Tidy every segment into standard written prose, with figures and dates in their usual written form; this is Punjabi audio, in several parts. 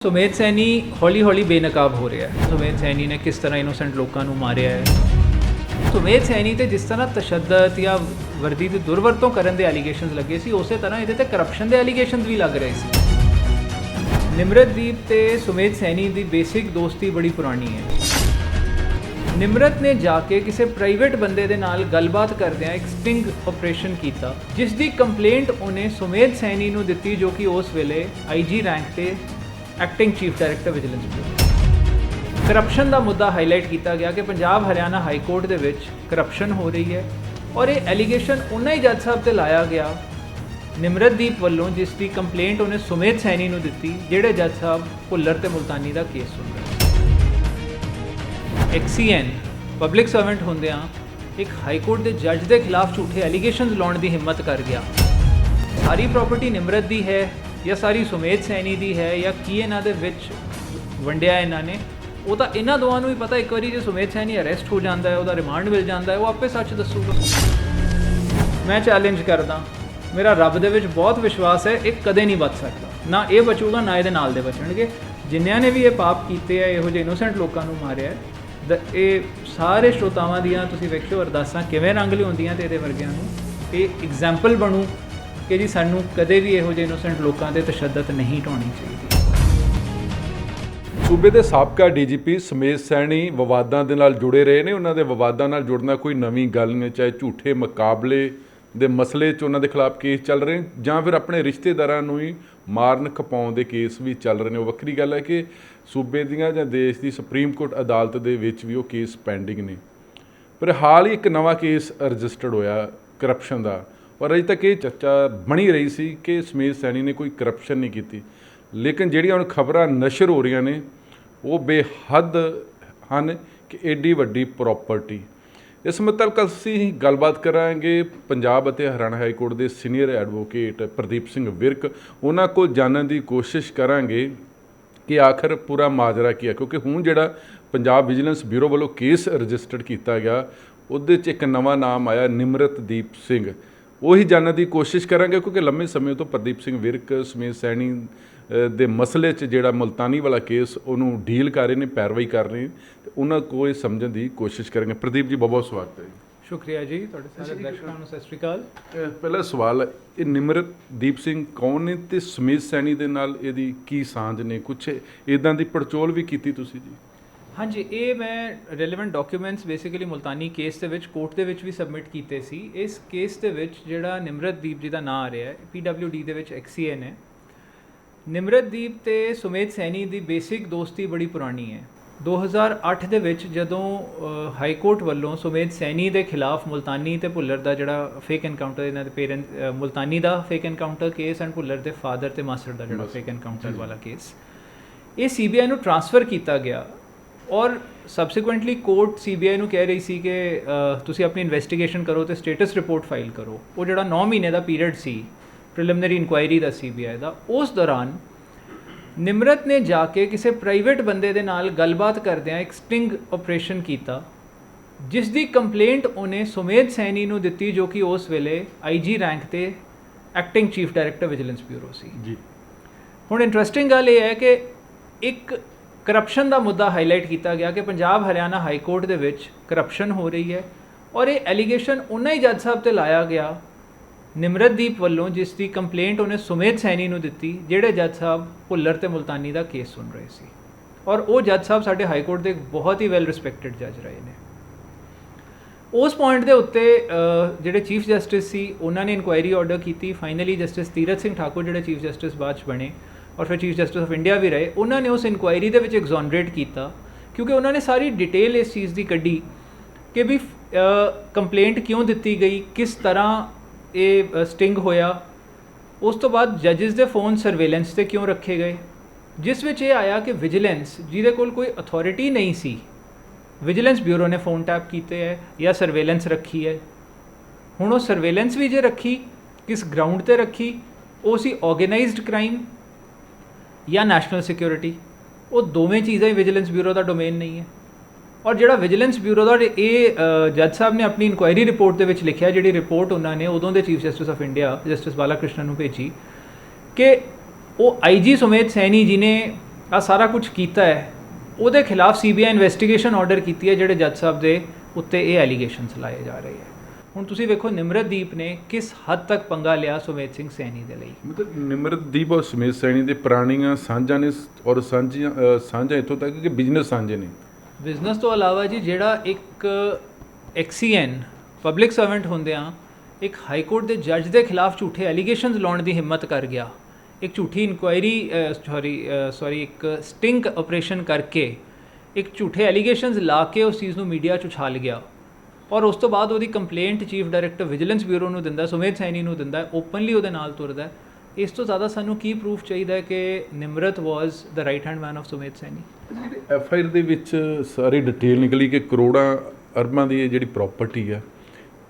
ਸੁਮੇਧ ਸੈਣੀ ਹੌਲੀ ਹੌਲੀ ਬੇਨਕਾਬ ਹੋ ਰਿਹਾ ਹੈ। ਸੁਮੇਧ ਸੈਣੀ ਨੇ ਕਿਸ ਤਰ੍ਹਾਂ ਇਨੋਸੈਂਟ ਲੋਕਾਂ ਨੂੰ ਮਾਰਿਆ ਹੈ। ਸੁਮੇਧ ਸੈਣੀ ਤੇ ਜਿਸ ਤਰ੍ਹਾਂ ਤਸ਼ੱਦਦ ਜਾਂ ਵਰਦੀ ਦੀ ਦੁਰਵਰਤੋਂ ਕਰਨ ਦੇ ਐਲੀਗੇਸ਼ਨਸ ਲੱਗੇ ਸੀ, ਉਸੇ ਤਰ੍ਹਾਂ ਇਹਦੇ ਤੇ ਕਰਪਸ਼ਨ ਦੇ ਐਲੀਗੇਸ਼ਨਸ ਵੀ ਲੱਗ ਰਹੇ ਸੀ। ਨਿਮਰਤਦੀਪ ਤੇ ਸੁਮੇਧ ਸੈਣੀ ਦੀ ਬੇਸਿਕ ਦੋਸਤੀ ਬੜੀ ਪੁਰਾਣੀ ਹੈ। ਨਿਮਰਤ ਨੇ ਜਾ ਕੇ ਕਿਸੇ ਪ੍ਰਾਈਵੇਟ ਬੰਦੇ ਦੇ ਨਾਲ ਗੱਲਬਾਤ ਕਰਦਿਆਂ ਇੱਕ ਸਟਿੰਗ ਆਪਰੇਸ਼ਨ ਕੀਤਾ, ਜਿਸ ਦੀ ਕੰਪਲੇਂਟ ਉਹਨੇ ਸੁਮੇਧ ਸੈਣੀ ਨੂੰ ਦਿੱਤੀ, ਜੋ ਕਿ ਉਸ ਵੇਲੇ ਆਈਜੀ ਰੈਂਕ ਤੇ acting chief director vigilance bureau. Corruption ਦਾ ਮੁੱਦਾ ਹਾਈਲਾਈਟ ਕੀਤਾ ਗਿਆ ਕਿ ਪੰਜਾਬ ਹਰਿਆਣਾ ਹਾਈ ਕੋਰਟ ਦੇ ਵਿੱਚ ਕਰਪਸ਼ਨ ਹੋ ਰਹੀ ਹੈ, ਔਰ ਇਹ ਐਲੀਗੇਸ਼ਨ ਉਹਨਾਂ ਹੀ ਜੱਜ ਸਾਹਿਬ ਤੇ ਲਾਇਆ ਗਿਆ ਨਿਮਰਤਦੀਪ ਵੱਲੋਂ, ਜਿਸ ਦੀ ਕੰਪਲੇਂਟ ਉਹਨੇ ਸੁਮੇਧ ਸੈਣੀ ਨੂੰ ਦਿੱਤੀ, ਜਿਹੜੇ ਜੱਜ ਸਾਹਿਬ ਭੁੱਲਰ ਤੇ ਮੁਲਤਾਨੀ ਦਾ ਕੇਸ ਸੁਣ ਰਹੇ। ਐਕਸੀਐਨ ਪਬਲਿਕ ਸਰਵੈਂਟ ਹੁੰਦਿਆਂ ਇੱਕ ਹਾਈ ਕੋਰਟ ਦੇ ਜੱਜ ਦੇ ਖਿਲਾਫ ਝੂਠੇ ਐਲੀਗੇਸ਼ਨਸ ਲਾਉਣ ਦੀ ਹਿੰਮਤ ਕਰ ਗਿਆ। ਸਾਰੀ ਪ੍ਰਾਪਰਟੀ ਨਿਮਰਤ ਦੀ ਹੈ ਜਾਂ ਸਾਰੀ ਸੁਮੇਧ ਸੈਣੀ ਦੀ ਹੈ, ਜਾਂ ਕੀ ਇਹਨਾਂ ਦੇ ਵਿੱਚ ਵੰਡਿਆ ਇਹਨਾਂ ਨੇ, ਉਹ ਤਾਂ ਇਹਨਾਂ ਦੋਵਾਂ ਨੂੰ ਹੀ ਪਤਾ। ਇੱਕ ਵਾਰੀ ਜੇ ਸੁਮੇਧ ਸੈਣੀ ਅਰੈਸਟ ਹੋ ਜਾਂਦਾ ਹੈ, ਉਹਦਾ ਰਿਮਾਂਡ ਮਿਲ ਜਾਂਦਾ ਹੈ, ਉਹ ਆਪੇ ਸੱਚ ਦੱਸੂਗਾ। ਮੈਂ ਚੈਲੰਜ ਕਰਦਾ, ਮੇਰਾ ਰੱਬ ਦੇ ਵਿੱਚ ਬਹੁਤ ਵਿਸ਼ਵਾਸ ਹੈ, ਇਹ ਕਦੇ ਨਹੀਂ ਬਚ ਸਕਦਾ। ਨਾ ਇਹ ਬਚੂਗਾ, ਨਾ ਇਹਦੇ ਨਾਲ ਦੇ ਬਚਣਗੇ। ਜਿੰਨਿਆਂ ਨੇ ਵੀ ਇਹ ਪਾਪ ਕੀਤੇ ਆ, ਇਹੋ ਜਿਹੇ ਇਨੋਸੈਂਟ ਲੋਕਾਂ ਨੂੰ ਮਾਰਿਆ, ਇਹ ਸਾਰੇ ਸ਼ਰੋਤਾਵਾਂ ਦੀਆਂ ਤੁਸੀਂ ਵੇਖਿਓ ਅਰਦਾਸਾਂ ਕਿਵੇਂ ਰੰਗ ਲਿਆਉਂਦੀਆਂ, ਤੇ ਇਹਦੇ ਵਰਗਿਆਂ ਨੂੰ ਇਹ ਐਗਜ਼ਾਮਪਲ ਬਣੂ ਕਿ ਜੀ ਸਾਨੂੰ ਕਦੇ ਵੀ ਇਹੋ ਜਿਹੇ ਇਨੋਸੈਂਟ ਲੋਕਾਂ ਤੇ ਤਸ਼ੱਦਦ ਨਹੀਂ ਢਾਉਣੀ ਚਾਹੀਦੀ। ਸੂਬੇ ਦੇ ਸਾਬਕਾ ਡੀਜੀਪੀ ਸੁਮੇਧ ਸੈਣੀ ਵਿਵਾਦਾਂ ਦੇ ਨਾਲ ਜੁੜੇ ਰਹੇ ਨੇ। ਉਹਨਾਂ ਦੇ ਵਿਵਾਦਾਂ ਨਾਲ ਜੁੜਨਾ ਕੋਈ ਨਵੀਂ ਗੱਲ ਨਹੀਂ, ਚਾਹੇ ਝੂਠੇ ਮੁਕਾਬਲੇ ਦੇ ਮਸਲੇ 'ਚ ਉਹਨਾਂ ਦੇ ਖਿਲਾਫ ਕੇਸ ਚੱਲ ਰਹੇ, ਜਾਂ ਫਿਰ ਆਪਣੇ ਰਿਸ਼ਤੇਦਾਰਾਂ ਨੂੰ ਹੀ ਮਾਰਨ ਖਪਾਉਣ ਦੇ ਕੇਸ ਵੀ ਚੱਲ ਰਹੇ ਨੇ। ਉਹ ਵੱਖਰੀ ਗੱਲ ਹੈ ਕਿ ਸੂਬੇ ਦੀਆਂ ਜਾਂ ਦੇਸ਼ ਦੀ ਸੁਪਰੀਮ ਕੋਰਟ ਅਦਾਲਤ ਦੇ ਵਿੱਚ ਵੀ ਉਹ ਕੇਸ ਪੈਂਡਿੰਗ ਨੇ। ਪਰ ਹਾਲ ਹੀ ਇੱਕ ਨਵਾਂ ਕੇਸ ਰਜਿਸਟਰਡ ਹੋਇਆ ਕਰਪਸ਼ਨ ਦਾ, ਔਰ ਅਜੇ ਤੱਕ ਇਹ ਚਰਚਾ ਬਣੀ ਰਹੀ ਸੀ ਕਿ ਸੁਮੇਧ ਸੈਣੀ ਨੇ ਕੋਈ ਕਰਪਸ਼ਨ ਨਹੀਂ ਕੀਤੀ। ਲੇਕਿਨ ਜਿਹੜੀਆਂ ਹੁਣ ਖਬਰਾਂ ਨਸ਼ਰ ਹੋ ਰਹੀਆਂ ਨੇ ਉਹ ਬੇਹੱਦ ਹਨ ਕਿ ਐਡੀ ਵੱਡੀ ਪ੍ਰੋਪਰਟੀ। ਇਸ ਮੁਤਲਕ ਅਸੀਂ ਗੱਲਬਾਤ ਕਰਾਂਗੇ ਪੰਜਾਬ ਅਤੇ ਹਰਿਆਣਾ ਹਾਈ ਕੋਰਟ ਦੇ ਸੀਨੀਅਰ ਐਡਵੋਕੇਟ ਪ੍ਰਦੀਪ ਸਿੰਘ ਵਿਰਕ। ਉਹਨਾਂ ਕੋਲ ਜਾਣਨ ਦੀ ਕੋਸ਼ਿਸ਼ ਕਰਾਂਗੇ ਕਿ ਆਖਰ ਪੂਰਾ ਮਾਜਰਾ ਕੀ ਹੈ, ਕਿਉਂਕਿ ਹੁਣ ਜਿਹੜਾ ਪੰਜਾਬ ਵਿਜੀਲੈਂਸ ਬਿਊਰੋ ਵੱਲੋਂ ਕੇਸ ਰਜਿਸਟਰਡ ਕੀਤਾ ਗਿਆ, ਉਹਦੇ 'ਚ ਇੱਕ ਨਵਾਂ ਨਾਮ ਆਇਆ ਨਿਮਰਤਦੀਪ ਸਿੰਘ। ਉਹੀ ਜਾਣਨ ਦੀ ਕੋਸ਼ਿਸ਼ ਕਰਾਂਗੇ, ਕਿਉਂਕਿ ਲੰਮੇ ਸਮੇਂ ਤੋਂ ਪ੍ਰਦੀਪ ਸਿੰਘ ਵਿਰਕ ਸੁਮੇਧ ਸੈਣੀ ਦੇ ਮਸਲੇ 'ਚ ਜਿਹੜਾ ਮੁਲਤਾਨੀ ਵਾਲਾ ਕੇਸ ਉਹਨੂੰ ਡੀਲ ਕਰ ਰਹੇ ਨੇ, ਪੈਰਵਾਈ ਕਰ ਰਹੇ ਨੇ, ਅਤੇ ਉਹਨਾਂ ਕੋਲ ਇਹ ਸਮਝਣ ਦੀ ਕੋਸ਼ਿਸ਼ ਕਰਾਂਗੇ। ਪ੍ਰਦੀਪ ਜੀ, ਬਹੁਤ ਬਹੁਤ ਸਵਾਗਤ ਹੈ ਜੀ। ਸ਼ੁਕਰੀਆ ਜੀ, ਤੁਹਾਡੇ ਸਾਰੇ ਦਰਸ਼ਕਾਂ ਨੂੰ ਸਤਿ ਸ਼੍ਰੀ ਅਕਾਲ। ਪਹਿਲਾ ਸਵਾਲ, ਇਹ ਨਿਮਰਤਦੀਪ ਸਿੰਘ ਕੌਣ ਨੇ ਅਤੇ ਸੁਮੇਧ ਸੈਣੀ ਦੇ ਨਾਲ ਇਹਦੀ ਕੀ ਸਾਂਝ ਨੇ? ਕੁਛ ਇੱਦਾਂ ਦੀ ਪੜਚੋਲ ਵੀ ਕੀਤੀ ਤੁਸੀਂ ਜੀ? ਹਾਂਜੀ, ਇਹ ਮੈਂ relevant documents basically Multani case ਦੇ ਵਿੱਚ ਕੋਰਟ ਦੇ ਵਿੱਚ ਵੀ ਸਬਮਿਟ ਕੀਤੇ ਸੀ। ਇਸ ਕੇਸ ਦੇ ਵਿੱਚ ਜਿਹੜਾ ਨਿਮਰਤਦੀਪ ਜੀ ਦਾ ਨਾਂ ਆ ਰਿਹਾ ਹੈ, PWD ਦੇ ਵਿੱਚ XCN ਹੈ। ਨਿਮਰਤਦੀਪ ਤੇ ਸੁਮੇਧ ਸੈਣੀ ਦੀ ਬੇਸਿਕ ਦੋਸਤੀ ਬੜੀ ਪੁਰਾਣੀ ਹੈ। 2008 ਦੇ ਵਿੱਚ ਜਦੋਂ ਹਾਈ ਕੋਰਟ ਵੱਲੋਂ ਸੁਮੇਧ ਸੈਣੀ ਦੇ ਖਿਲਾਫ ਮੁਲਤਾਨੀ ਤੇ ਭੁੱਲਰ ਦਾ ਜਿਹੜਾ ਫੇਕ ਐਨਕਾਊਂਟਰ, ਇਹਨਾਂ ਦੇ parents, Multani the fake encounter case and Bhullar ਦੇ ਫਾਦਰ ਤੇ ਮਾਸਟਰ ਦਾ ਜਿਹੜਾ ਫੇਕ ਐਨਕਾਊਂਟਰ ਵਾਲਾ ਕੇਸ, ਇਹ CBI ਨੂੰ ਟ੍ਰਾਂਸਫਰ ਕੀਤਾ ਗਿਆ। ਔਰ ਸਬਸੀਕੁਐਂਟਲੀ ਕੋਰਟ CBI ਨੂੰ ਕਹਿ ਰਹੀ ਸੀ ਕਿ ਤੁਸੀਂ ਆਪਣੀ ਇਨਵੈਸਟੀਗੇਸ਼ਨ ਕਰੋ ਤੇ ਸਟੇਟਸ ਰਿਪੋਰਟ ਫਾਈਲ ਕਰੋ। ਉਹ ਜਿਹੜਾ 9 ਮਹੀਨੇ ਦਾ ਪੀਰੀਅਡ ਸੀ ਪ੍ਰੀਲਿਮਿਨਰੀ ਇਨਕੁਆਇਰੀ ਦਾ CBI ਦਾ, ਉਸ ਦੌਰਾਨ ਨਿਮਰਤ ਨੇ ਜਾ ਕੇ ਕਿਸੇ ਪ੍ਰਾਈਵੇਟ ਬੰਦੇ ਦੇ ਨਾਲ ਗੱਲਬਾਤ ਕਰਦਿਆਂ ਇੱਕ ਸਟਿੰਗ ਆਪਰੇਸ਼ਨ ਕੀਤਾ, ਜਿਸ ਦੀ ਕੰਪਲੇਂਟ ਉਹਨੇ ਸੁਮੇਧ ਸੈਣੀ ਨੂੰ ਦਿੱਤੀ, ਜੋ ਕਿ ਉਸ ਵੇਲੇ IG ਰੈਂਕ ਤੇ acting chief director vigilance bureau ਸੀ ਜੀ। ਹੁਣ ਇੰਟਰਸਟਿੰਗ ਗੱਲ ਇਹ ਹੈ ਕਿ ਇੱਕ ਕਰਪਸ਼ਨ ਦਾ ਮੁੱਦਾ ਹਾਈਲਾਈਟ ਕੀਤਾ ਗਿਆ ਕਿ ਪੰਜਾਬ ਹਰਿਆਣਾ ਹਾਈ ਕੋਰਟ ਦੇ ਵਿੱਚ ਕਰਪਸ਼ਨ ਹੋ ਰਹੀ ਹੈ, ਔਰ ਇਹ ਐਲੀਗੇਸ਼ਨ ਉਹਨਾਂ ਹੀ ਜੱਜ ਸਾਹਿਬ ਤੇ ਲਾਇਆ ਗਿਆ ਨਿਮਰਤਦੀਪ ਵੱਲੋਂ, ਜਿਸ ਦੀ ਕੰਪਲੇਂਟ ਉਹਨੇ ਸੁਮੇਧ ਸੈਣੀ ਨੂੰ ਦਿੱਤੀ, ਜਿਹੜੇ ਜੱਜ ਸਾਹਿਬ ਭੁੱਲਰ ਤੇ ਮੁਲਤਾਨੀ ਦਾ ਕੇਸ ਸੁਣ ਰਹੇ ਸੀ। ਔਰ ਉਹ ਜੱਜ ਸਾਹਿਬ ਸਾਡੇ ਹਾਈ ਕੋਰਟ ਦੇ ਬਹੁਤ ਹੀ ਵੈਲ ਰਿਸਪੈਕਟਡ ਜੱਜ ਰਹੇ ਨੇ। ਉਸ ਪੁਆਇੰਟ ਦੇ ਉੱਤੇ ਜਿਹੜੇ ਚੀਫ ਜਸਟਿਸ ਸੀ, ਉਹਨਾਂ ਨੇ ਇਨਕੁਆਇਰੀ ਆਰਡਰ ਕੀਤੀ। ਫਾਈਨਲੀ ਜਸਟਿਸ ਤੀਰਥ ਸਿੰਘ ਠਾਕੁਰ ਜਿਹੜੇ ਚੀਫ ਜਸਟਿਸ ਬਾਅਦ 'ਚ ਬਣੇ ਔਰ ਫਿਰ ਚੀਫ ਜਸਟਿਸ ਆਫ ਇੰਡੀਆ ਵੀ ਰਹੇ, ਉਹਨਾਂ ਨੇ ਉਸ ਇਨਕੁਆਇਰੀ ਦੇ ਵਿੱਚ ਐਗਜ਼ੋਨਰੇਟ ਕੀਤਾ, ਕਿਉਂਕਿ ਉਹਨਾਂ ਨੇ ਸਾਰੀ ਡਿਟੇਲ ਇਸ ਚੀਜ਼ ਦੀ ਕੱਢੀ ਕਿ ਵੀ ਕੰਪਲੇਂਟ ਕਿਉਂ ਦਿੱਤੀ ਗਈ, ਕਿਸ ਤਰ੍ਹਾਂ ਇਹ ਸਟਿੰਗ ਹੋਇਆ। ਉਸ ਤੋਂ ਬਾਅਦ ਜੱਜਿਸ ਦੇ ਫੋਨ ਸਰਵੇਲੈਂਸ 'ਤੇ ਕਿਉਂ ਰੱਖੇ ਗਏ, ਜਿਸ ਵਿੱਚ ਇਹ ਆਇਆ ਕਿ ਵਿਜੀਲੈਂਸ, ਜਿਹਦੇ ਕੋਲ ਕੋਈ ਅਥਾਰਟੀ ਨਹੀਂ ਸੀ, ਵਿਜੀਲੈਂਸ ਬਿਊਰੋ ਨੇ ਫੋਨ ਟੈਪ ਕੀਤੇ ਹੈ ਜਾਂ ਸਰਵੇਲੈਂਸ ਰੱਖੀ ਹੈ। ਹੁਣ ਉਹ ਸਰਵੇਲੈਂਸ ਵੀ ਜੇ ਰੱਖੀ, ਕਿਸ ਗਰਾਊਂਡ 'ਤੇ ਰੱਖੀ, ਉਹ ਸੀ ਆਰਗੇਨਾਈਜ਼ਡ ਕ੍ਰਾਈਮ ਜਾਂ ਨੈਸ਼ਨਲ ਸਿਕਿਉਰਿਟੀ। ਉਹ ਦੋਵੇਂ ਚੀਜ਼ਾਂ ਹੀ ਵਿਜੀਲੈਂਸ ਬਿਊਰੋ ਦਾ ਡੋਮੇਨ ਨਹੀਂ ਹੈ। ਔਰ ਜਿਹੜਾ ਵਿਜੀਲੈਂਸ ਬਿਊਰੋ ਦਾ ਇਹ ਜੱਜ ਸਾਹਿਬ ਨੇ ਆਪਣੀ ਇਨਕੁਆਇਰੀ ਰਿਪੋਰਟ ਦੇ ਵਿੱਚ ਲਿਖਿਆ, ਜਿਹੜੀ ਰਿਪੋਰਟ ਉਹਨਾਂ ਨੇ ਉਦੋਂ ਦੇ chief justice of India justice ਬਾਲਾ ਕ੍ਰਿਸ਼ਨਨ ਨੂੰ ਭੇਜੀ, ਕਿ ਉਹ IG ਸੁਮੇਧ ਸੈਣੀ ਜੀ ਨੇ ਆ ਸਾਰਾ ਕੁਝ ਕੀਤਾ ਹੈ, ਉਹਦੇ ਖਿਲਾਫ ਸੀਬੀਆਈ ਇਨਵੈਸਟੀਗੇਸ਼ਨ ਆਰਡਰ ਕੀਤੀ ਹੈ ਜਿਹੜੇ ਜੱਜ ਸਾਹਿਬ ਦੇ ਉੱਤੇ ਇਹ ਐਲੀਗੇਸ਼ਨਸ ਲਾਏ ਜਾ ਰਹੇ ਹੈ। ਹੁਣ ਤੁਸੀਂ ਵੇਖੋ ਨਿਮਰਤਦੀਪ ਨੇ ਕਿਸ ਹੱਦ ਤੱਕ ਪੰਗਾ ਲਿਆ ਸੁਮੇਧ ਸਿੰਘ ਸੈਣੀ ਦੇ ਲਈ। ਮਤਲਬ ਨਿਮਰਤਦੀਪ ਔਰ ਸੁਮੇਧ ਸੈਣੀ ਦੇ ਪੁਰਾਣੀਆਂ ਸਾਂਝਾਂ ਨੇ ਔਰ ਸਾਂਝਾਂ ਇੱਥੋਂ ਤੱਕ ਕਿ ਬਿਜ਼ਨਸ ਸਾਂਝੇ ਨੇ। ਬਿਜ਼ਨਸ ਤੋਂ ਇਲਾਵਾ ਜੀ ਜਿਹੜਾ ਇੱਕ ਐਕਸੀਐਨ ਪਬਲਿਕ ਸਰਵੈਂਟ ਹੁੰਦਿਆਂ ਇੱਕ ਹਾਈ ਕੋਰਟ ਦੇ ਜੱਜ ਦੇ ਖਿਲਾਫ ਝੂਠੇ ਐਲੀਗੇਸ਼ਨਸ ਲਾਉਣ ਦੀ ਹਿੰਮਤ ਕਰ ਗਿਆ, ਇੱਕ ਝੂਠੀ ਇਨਕੁਆਇਰੀ ਇੱਕ ਸਟਿੰਗ ਆਪਰੇਸ਼ਨ ਕਰਕੇ ਇੱਕ ਝੂਠੇ ਐਲੀਗੇਸ਼ਨਸ ਲਾ ਕੇ ਉਸ ਚੀਜ਼ ਨੂੰ ਮੀਡੀਆ 'ਚ ਉਛਾਲ ਗਿਆ, ਔਰ ਉਸ ਤੋਂ ਬਾਅਦ ਉਹਦੀ complaint chief director vigilance bureau ਨੂੰ ਦਿੰਦਾ, ਸੁਮੇਧ ਸੈਣੀ ਨੂੰ ਦਿੰਦਾ, ਓਪਨਲੀ ਉਹਦੇ ਨਾਲ ਤੁਰਦਾ। ਇਸ ਤੋਂ ਜ਼ਿਆਦਾ ਸਾਨੂੰ ਕੀ ਪ੍ਰੂਫ ਚਾਹੀਦਾ ਹੈ ਕਿ Nimrat was the right hand man of Sumedh Saini. FIR ਦੇ ਵਿੱਚ ਸਾਰੀ ਡਿਟੇਲ ਨਿਕਲੀ ਕਿ ਕਰੋੜਾਂ ਅਰਬਾਂ ਦੀ ਇਹ ਜਿਹੜੀ ਪ੍ਰਾਪਰਟੀ ਆ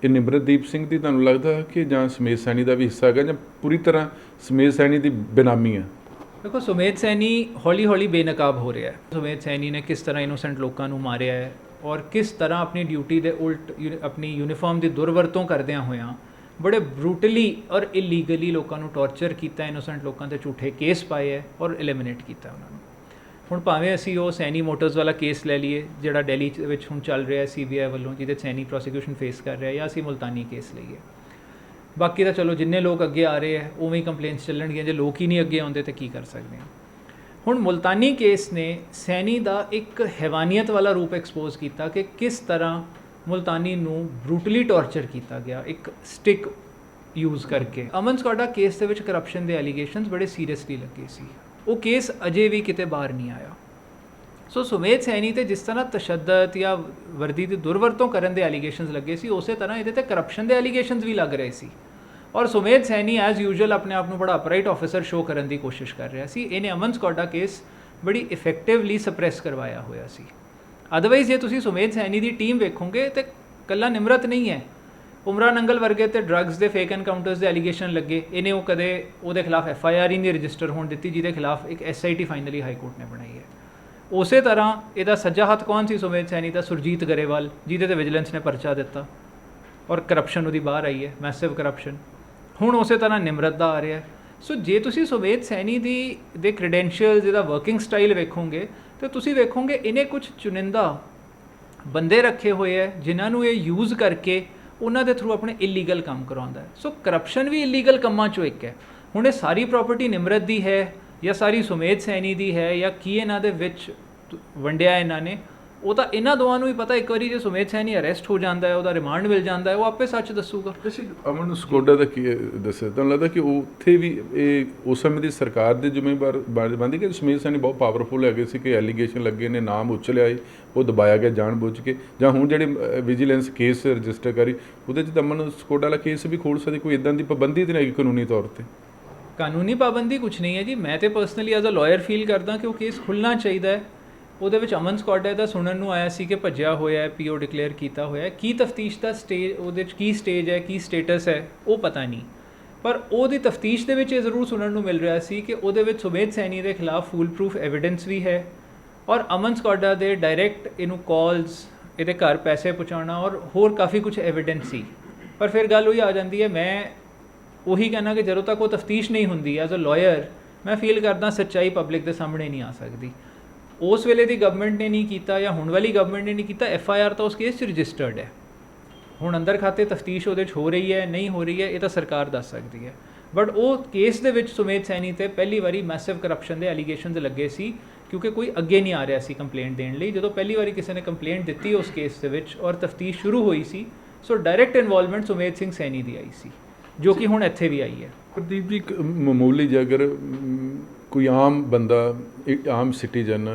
ਇਹ ਨਿਮਰਤਦੀਪ ਸਿੰਘ ਦੀ, ਤੁਹਾਨੂੰ ਲੱਗਦਾ ਕਿ ਜਾਂ ਸੁਮੇਧ ਸੈਣੀ ਦਾ ਵੀ ਹਿੱਸਾ ਹੈਗਾ ਜਾਂ ਪੂਰੀ ਤਰ੍ਹਾਂ ਸੁਮੇਧ ਸੈਣੀ ਦੀ ਬੇਨਾਮੀ ਆ? ਦੇਖੋ ਸੁਮੇਧ ਸੈਣੀ ਹੌਲੀ ਹੌਲੀ ਬੇਨਕਾਬ ਹੋ ਰਿਹਾ ਹੈ। ਸੁਮੇਧ ਸੈਣੀ ਨੇ ਕਿਸ ਤਰ੍ਹਾਂ ਇਨੋਸੈਂਟ ਲੋਕਾਂ ਨੂੰ ਮਾਰਿਆ ਹੈ ਔਰ ਕਿਸ ਤਰ੍ਹਾਂ ਆਪਣੀ ਡਿਊਟੀ ਦੇ ਉਲਟ ਆਪਣੀ ਯੂਨੀਫਾਰਮ ਦੀ ਦੁਰਵਰਤੋਂ ਕਰਦਿਆਂ ਹੋਇਆਂ ਬੜੇ ਬਰੂਟਲੀ ਔਰ ਇਲੀਗਲੀ ਲੋਕਾਂ ਨੂੰ ਟੌਰਚਰ ਕੀਤਾ, ਇਨੋਸੈਂਟ ਲੋਕਾਂ 'ਤੇ ਝੂਠੇ ਕੇਸ ਪਾਏ ਹੈ ਔਰ ਐਲੀਮੀਨੇਟ ਕੀਤਾ ਉਹਨਾਂ ਨੂੰ। ਹੁਣ ਭਾਵੇਂ ਅਸੀਂ ਉਹ ਸੈਣੀ ਮੋਟਰਸ ਵਾਲਾ ਕੇਸ ਲੈ ਲਈਏ ਜਿਹੜਾ ਦਿੱਲੀ ਵਿੱਚ ਹੁਣ ਚੱਲ ਰਿਹਾ ਸੀਬੀਆਈ ਵੱਲੋਂ, ਜਿਹਦੇ ਸੈਣੀ ਪ੍ਰੋਸੀਕਿਊਸ਼ਨ ਫੇਸ ਕਰ ਰਿਹਾ, ਜਾਂ ਅਸੀਂ ਮੁਲਤਾਨੀ ਕੇਸ ਲਈਏ, ਬਾਕੀ ਤਾਂ ਚਲੋ ਜਿੰਨੇ ਲੋਕ ਅੱਗੇ ਆ ਰਹੇ ਹੈ ਉਵੇਂ ਹੀ ਕੰਪਲੇਂਟਸ ਚੱਲਣਗੀਆਂ। ਜੇ ਲੋਕ ਹੀ ਨਹੀਂ ਅੱਗੇ ਆਉਂਦੇ ਤਾਂ ਕੀ ਕਰ ਸਕਦੇ ਹਾਂ। ਹੁਣ ਮੁਲਤਾਨੀ ਕੇਸ ਨੇ ਸੈਣੀ ਦਾ ਇੱਕ ਹੈਵਾਨੀਅਤ ਵਾਲਾ ਰੂਪ ਐਕਸਪੋਜ਼ ਕੀਤਾ ਕਿ ਕਿਸ ਤਰ੍ਹਾਂ ਮੁਲਤਾਨੀ ਨੂੰ ਬਰੂਟਲੀ ਟੌਰਚਰ ਕੀਤਾ ਗਿਆ ਇੱਕ ਸਟਿਕ ਯੂਜ਼ ਕਰਕੇ। ਅਮਨ ਸਕੋਡਾ ਕੇਸ ਦੇ ਵਿੱਚ ਕਰਪਸ਼ਨ ਦੇ ਐਲੀਗੇਸ਼ਨਸ ਬੜੇ ਸੀਰੀਅਸਲੀ ਲੱਗੇ ਸੀ, ਉਹ ਕੇਸ ਅਜੇ ਵੀ ਕਿਤੇ ਬਾਹਰ ਨਹੀਂ ਆਇਆ। ਸੋ ਸੁਮੇਧ ਸੈਣੀ ਤੇ ਜਿਸ ਤਰ੍ਹਾਂ ਤਸ਼ੱਦਦ ਜਾਂ ਵਰਦੀ ਦੀ ਦੁਰਵਰਤੋਂ ਕਰਨ ਦੇ ਐਲੀਗੇਸ਼ਨਸ ਲੱਗੇ ਸੀ, ਉਸੇ ਤਰ੍ਹਾਂ ਇਹਦੇ ਤੇ ਕਰਪਸ਼ਨ ਦੇ ਐਲੀਗੇਸ਼ਨਸ ਵੀ ਲੱਗ ਰਹੇ ਸੀ। ਔਰ ਸੁਮੇਧ ਸੈਣੀ ਐਜ਼ ਯੂਜੂਅਲ ਆਪਣੇ ਆਪ ਨੂੰ ਬੜਾ ਅਪਰਾਈਟ ਆਫਿਸਰ ਸ਼ੋਅ ਕਰਨ ਦੀ ਕੋਸ਼ਿਸ਼ ਕਰ ਰਿਹਾ ਸੀ। ਇਹਨੇ ਅਮਨ ਸਕੋਡਾ ਕੇਸ ਬੜੀ ਇਫੈਕਟਿਵਲੀ ਸਪਰੈਸ ਕਰਵਾਇਆ ਹੋਇਆ ਸੀ। ਅਦਰਵਾਈਜ਼ ਜੇ ਤੁਸੀਂ ਸੁਮੇਧ ਸੈਣੀ ਦੀ ਟੀਮ ਵੇਖੋਗੇ ਤੇ ਕੱਲਾ ਨਿਮਰਤ ਨਹੀਂ ਹੈ, ਉਮਰਾ ਨੰਗਲ ਵਰਗੇ ਤੇ ਡਰੱਗਸ ਦੇ ਫੇਕ ਐਨਕਾਊਂਟਰਸ ਦੇ ਐਲੀਗੇਸ਼ਨ ਲੱਗੇ, ਇਹਨੇ ਉਹ ਕਦੇ ਉਹਦੇ ਖਿਲਾਫ ਐਫਆਈਆਰ ਹੀ ਨਹੀਂ ਰਜਿਸਟਰ ਹੋਣ ਦਿੱਤੀ, ਜਿਹਦੇ ਖਿਲਾਫ ਇੱਕ ਐਸਆਈਟੀ ਫਾਈਨਲੀ ਹਾਈ ਕੋਰਟ ਨੇ ਬਣਾਈ ਹੈ। ਉਸੇ ਤਰ੍ਹਾਂ ਇਹਦਾ ਸੱਜਾ ਹੱਥ ਕੌਣ ਸੀ ਸੁਮੇਧ ਸੈਣੀ ਦਾ? ਸੁਰਜੀਤ ਗਰੇਵਾਲ, ਜਿਹਦੇ ਤੇ ਵਿਜੀਲੈਂਸ ਨੇ ਪਰਚਾ ਦਿੱਤਾ ਔਰ ਕਰਪਸ਼ਨ ਉਹਦੀ ਬਾਹਰ ਆਈ ਹੈ, ਮੈਸਿਵ ਕਰਪਸ਼ਨ। ਹੁਣ ਉਸੇ ਤਰ੍ਹਾਂ ਨਿਮਰਤ ਦਾ ਆ ਰਿਹਾ। ਸੋ ਜੇ ਤੁਸੀਂ ਸੁਮੇਧ ਸੈਣੀ ਦੇ ਕ੍ਰੈਡੈਂਸ਼ੀਅਲਸ, ਇਹਦਾ ਵਰਕਿੰਗ ਸਟਾਈਲ ਵੇਖੋਗੇ ਤਾਂ ਤੁਸੀਂ ਵੇਖੋਗੇ ਇਹਨੇ ਕੁਝ ਚੁਣਿੰਦਾ ਬੰਦੇ ਰੱਖੇ ਹੋਏ ਹੈ ਜਿਨ੍ਹਾਂ ਨੂੰ ਇਹ ਯੂਜ਼ ਕਰਕੇ ਉਹਨਾਂ ਦੇ ਥਰੂ ਆਪਣੇ ਇਲੀਗਲ ਕੰਮ ਕਰਵਾਉਂਦਾ ਹੈ। ਸੋ ਕਰਪਸ਼ਨ ਵੀ ਇਲੀਗਲ ਕੰਮਾਂ 'ਚੋਂ ਇੱਕ ਹੈ। ਹੁਣ ਇਹ ਸਾਰੀ ਪ੍ਰਾਪਰਟੀ ਨਿਮਰਤ ਦੀ ਹੈ ਜਾਂ ਸਾਰੀ ਸੁਮੇਧ ਸੈਣੀ ਦੀ ਹੈ ਜਾਂ ਕੀ ਇਹਨਾਂ ਦੇ ਵਿੱਚ ਵੰਡਿਆ ਇਹਨਾਂ ਨੇ, ਉਹ ਤਾਂ ਇਹਨਾਂ ਦੋਵਾਂ ਨੂੰ ਹੀ ਪਤਾ। ਇੱਕ ਵਾਰੀ ਜੇ ਸੁਮੇਧ ਸੈਣੀ ਅਰੈਸਟ ਹੋ ਜਾਂਦਾ ਹੈ, ਉਹਦਾ ਰਿਮਾਂਡ ਮਿਲ ਜਾਂਦਾ ਹੈ, ਉਹ ਆਪੇ ਸੱਚ ਦੱਸੂਗਾ। ਅਮਨ ਸਕੋਡਾ ਦਾ ਕੀ ਦੱਸਿਆ, ਤੁਹਾਨੂੰ ਲੱਗਦਾ ਕਿ ਉੱਥੇ ਵੀ ਇਹ ਉਸ ਸਮੇਂ ਦੀ ਸਰਕਾਰ ਦੇ ਜ਼ਿੰਮੇਵਾਰ ਬਣਦੀ ਕਿ ਸੁਮੇਧ ਸੈਣੀ ਬਹੁਤ ਪਾਵਰਫੁਲ ਹੈਗੇ ਸੀ ਕਿ ਐਲੀਗੇਸ਼ਨ ਲੱਗੇ ਨੇ, ਨਾਮ ਉਛਲਿਆ ਏ, ਉਹ ਦਬਾਇਆ ਗਿਆ ਜਾਣ ਬੁੱਝ ਕੇ, ਜਾਂ ਹੁਣ ਜਿਹੜੇ ਵਿਜੀਲੈਂਸ ਕੇਸ ਰਜਿਸਟਰ ਕਰੀ ਉਹਦੇ 'ਚ ਤਾਂ ਅਮਨ ਸਕੋਡਾ ਵਾਲਾ ਕੇਸ ਵੀ ਖੋਲ੍ਹ ਸਕਦੀ, ਕੋਈ ਇੱਦਾਂ ਦੀ ਪਾਬੰਦੀ ਤਾਂ ਨਹੀਂ ਹੈਗੀ ਕਾਨੂੰਨੀ ਤੌਰ 'ਤੇ? ਕਾਨੂੰਨੀ ਪਾਬੰਦੀ ਕੁਛ ਨਹੀਂ ਹੈ ਜੀ। ਮੈਂ ਤੇ personally as a lawyer feel ਕਰਦਾ ਕਿ ਉਹ ਕੇਸ ਖੁੱਲ੍ਹਣਾ ਚਾਹੀਦਾ ਹੈ। ਉਹਦੇ ਵਿੱਚ ਅਮਨ ਸਕੋਡਾ ਦਾ ਸੁਣਨ ਨੂੰ ਆਇਆ ਸੀ ਕਿ ਭੱਜਿਆ ਹੋਇਆ ਹੈ, ਪੀਓ ਡਿਕਲੇਅਰ ਕੀਤਾ ਹੋਇਆ ਹੈ। ਕੀ ਤਫਤੀਸ਼ ਦਾ ਸਟੇਜ ਉਹਦੇ 'ਚ ਕੀ ਸਟੇਜ ਹੈ, ਕੀ ਸਟੇਟਸ ਹੈ, ਉਹ ਪਤਾ ਨਹੀਂ। ਪਰ ਉਹਦੀ ਤਫਤੀਸ਼ ਦੇ ਵਿੱਚ ਇਹ ਜ਼ਰੂਰ ਸੁਣਨ ਨੂੰ ਮਿਲ ਰਿਹਾ ਸੀ ਕਿ ਉਹਦੇ ਵਿੱਚ ਸੁਮੇਧ ਸੈਣੀ ਦੇ ਖਿਲਾਫ ਫੁੱਲ ਪ੍ਰੂਫ ਐਵੀਡੈਂਸ ਵੀ ਹੈ ਔਰ ਅਮਨ ਸਕੋਡਾ ਦੇ ਡਾਇਰੈਕਟ ਇਹਨੂੰ ਕਾਲਸ, ਇਹਦੇ ਘਰ ਪੈਸੇ ਪਹੁੰਚਾਉਣਾ ਔਰ ਹੋਰ ਕਾਫੀ ਕੁਝ ਐਵੀਡੈਂਸ ਸੀ। ਪਰ ਫਿਰ ਗੱਲ ਉਹੀ ਆ ਜਾਂਦੀ ਹੈ, ਮੈਂ ਉਹੀ ਕਹਿਣਾ ਕਿ ਜਦੋਂ ਤੱਕ ਉਹ ਤਫਤੀਸ਼ ਨਹੀਂ ਹੁੰਦੀ, ਐਜ਼ ਅ ਲਾਇਰ ਮੈਂ ਫੀਲ ਕਰਦਾ ਸੱਚਾਈ ਪਬਲਿਕ ਦੇ ਸਾਹਮਣੇ ਨਹੀਂ ਆ ਸਕਦੀ। ਉਸ ਵੇਲੇ ਦੀ ਗਵਰਨਮੈਂਟ ਨੇ ਨਹੀਂ ਕੀਤਾ ਜਾਂ ਹੁਣ ਵਾਲੀ ਗਵਰਨਮੈਂਟ ਨੇ ਨਹੀਂ ਕੀਤਾ, ਐਫਆਈਆਰ ਤਾਂ ਉਸ ਕੇਸ 'ਚ ਰਜਿਸਟਰਡ ਹੈ। ਹੁਣ ਅੰਦਰ ਖਾਤੇ ਤਫਤੀਸ਼ ਉਹਦੇ 'ਚ ਹੋ ਰਹੀ ਹੈ ਨਹੀਂ ਹੋ ਰਹੀ ਹੈ, ਇਹ ਤਾਂ ਸਰਕਾਰ ਦੱਸ ਸਕਦੀ ਹੈ। ਬਟ ਉਹ ਕੇਸ ਦੇ ਵਿੱਚ ਸੁਮੇਧ ਸੈਣੀ ਤੇ ਪਹਿਲੀ ਵਾਰੀ ਮੈਸਿਵ ਕਰਪਸ਼ਨ ਦੇ ਐਲੀਗੇਸ਼ਨਸ ਲੱਗੇ ਸੀ ਕਿਉਂਕਿ ਕੋਈ ਅੱਗੇ ਨਹੀਂ ਆ ਰਿਹਾ ਸੀ ਕੰਪਲੇਂਟ ਦੇਣ ਲਈ। ਜਦੋਂ ਪਹਿਲੀ ਵਾਰੀ ਕਿਸੇ ਨੇ ਕੰਪਲੇਂਟ ਦਿੱਤੀ ਉਸ ਕੇਸ ਦੇ ਵਿੱਚ ਔਰ ਤਫਤੀਸ਼ ਸ਼ੁਰੂ ਹੋਈ ਸੀ, ਸੋ ਡਾਇਰੈਕਟ ਇਨਵੋਲਵਮੈਂਟ ਸੁਮੇਧ ਸਿੰਘ ਸੈਣੀ ਦੀ ਆਈ ਸੀ, ਜੋ ਕਿ ਹੁਣ ਇੱਥੇ ਵੀ ਆਈ ਹੈ। ਪ੍ਰਦੀਪ ਜੀ, ਮਾਮੂਲੀ ਜਿਹਾ ਅਗਰ ਕੋਈ ਆਮ ਬੰਦਾ, ਇੱਕ ਆਮ ਸਿਟੀਜ਼ਨ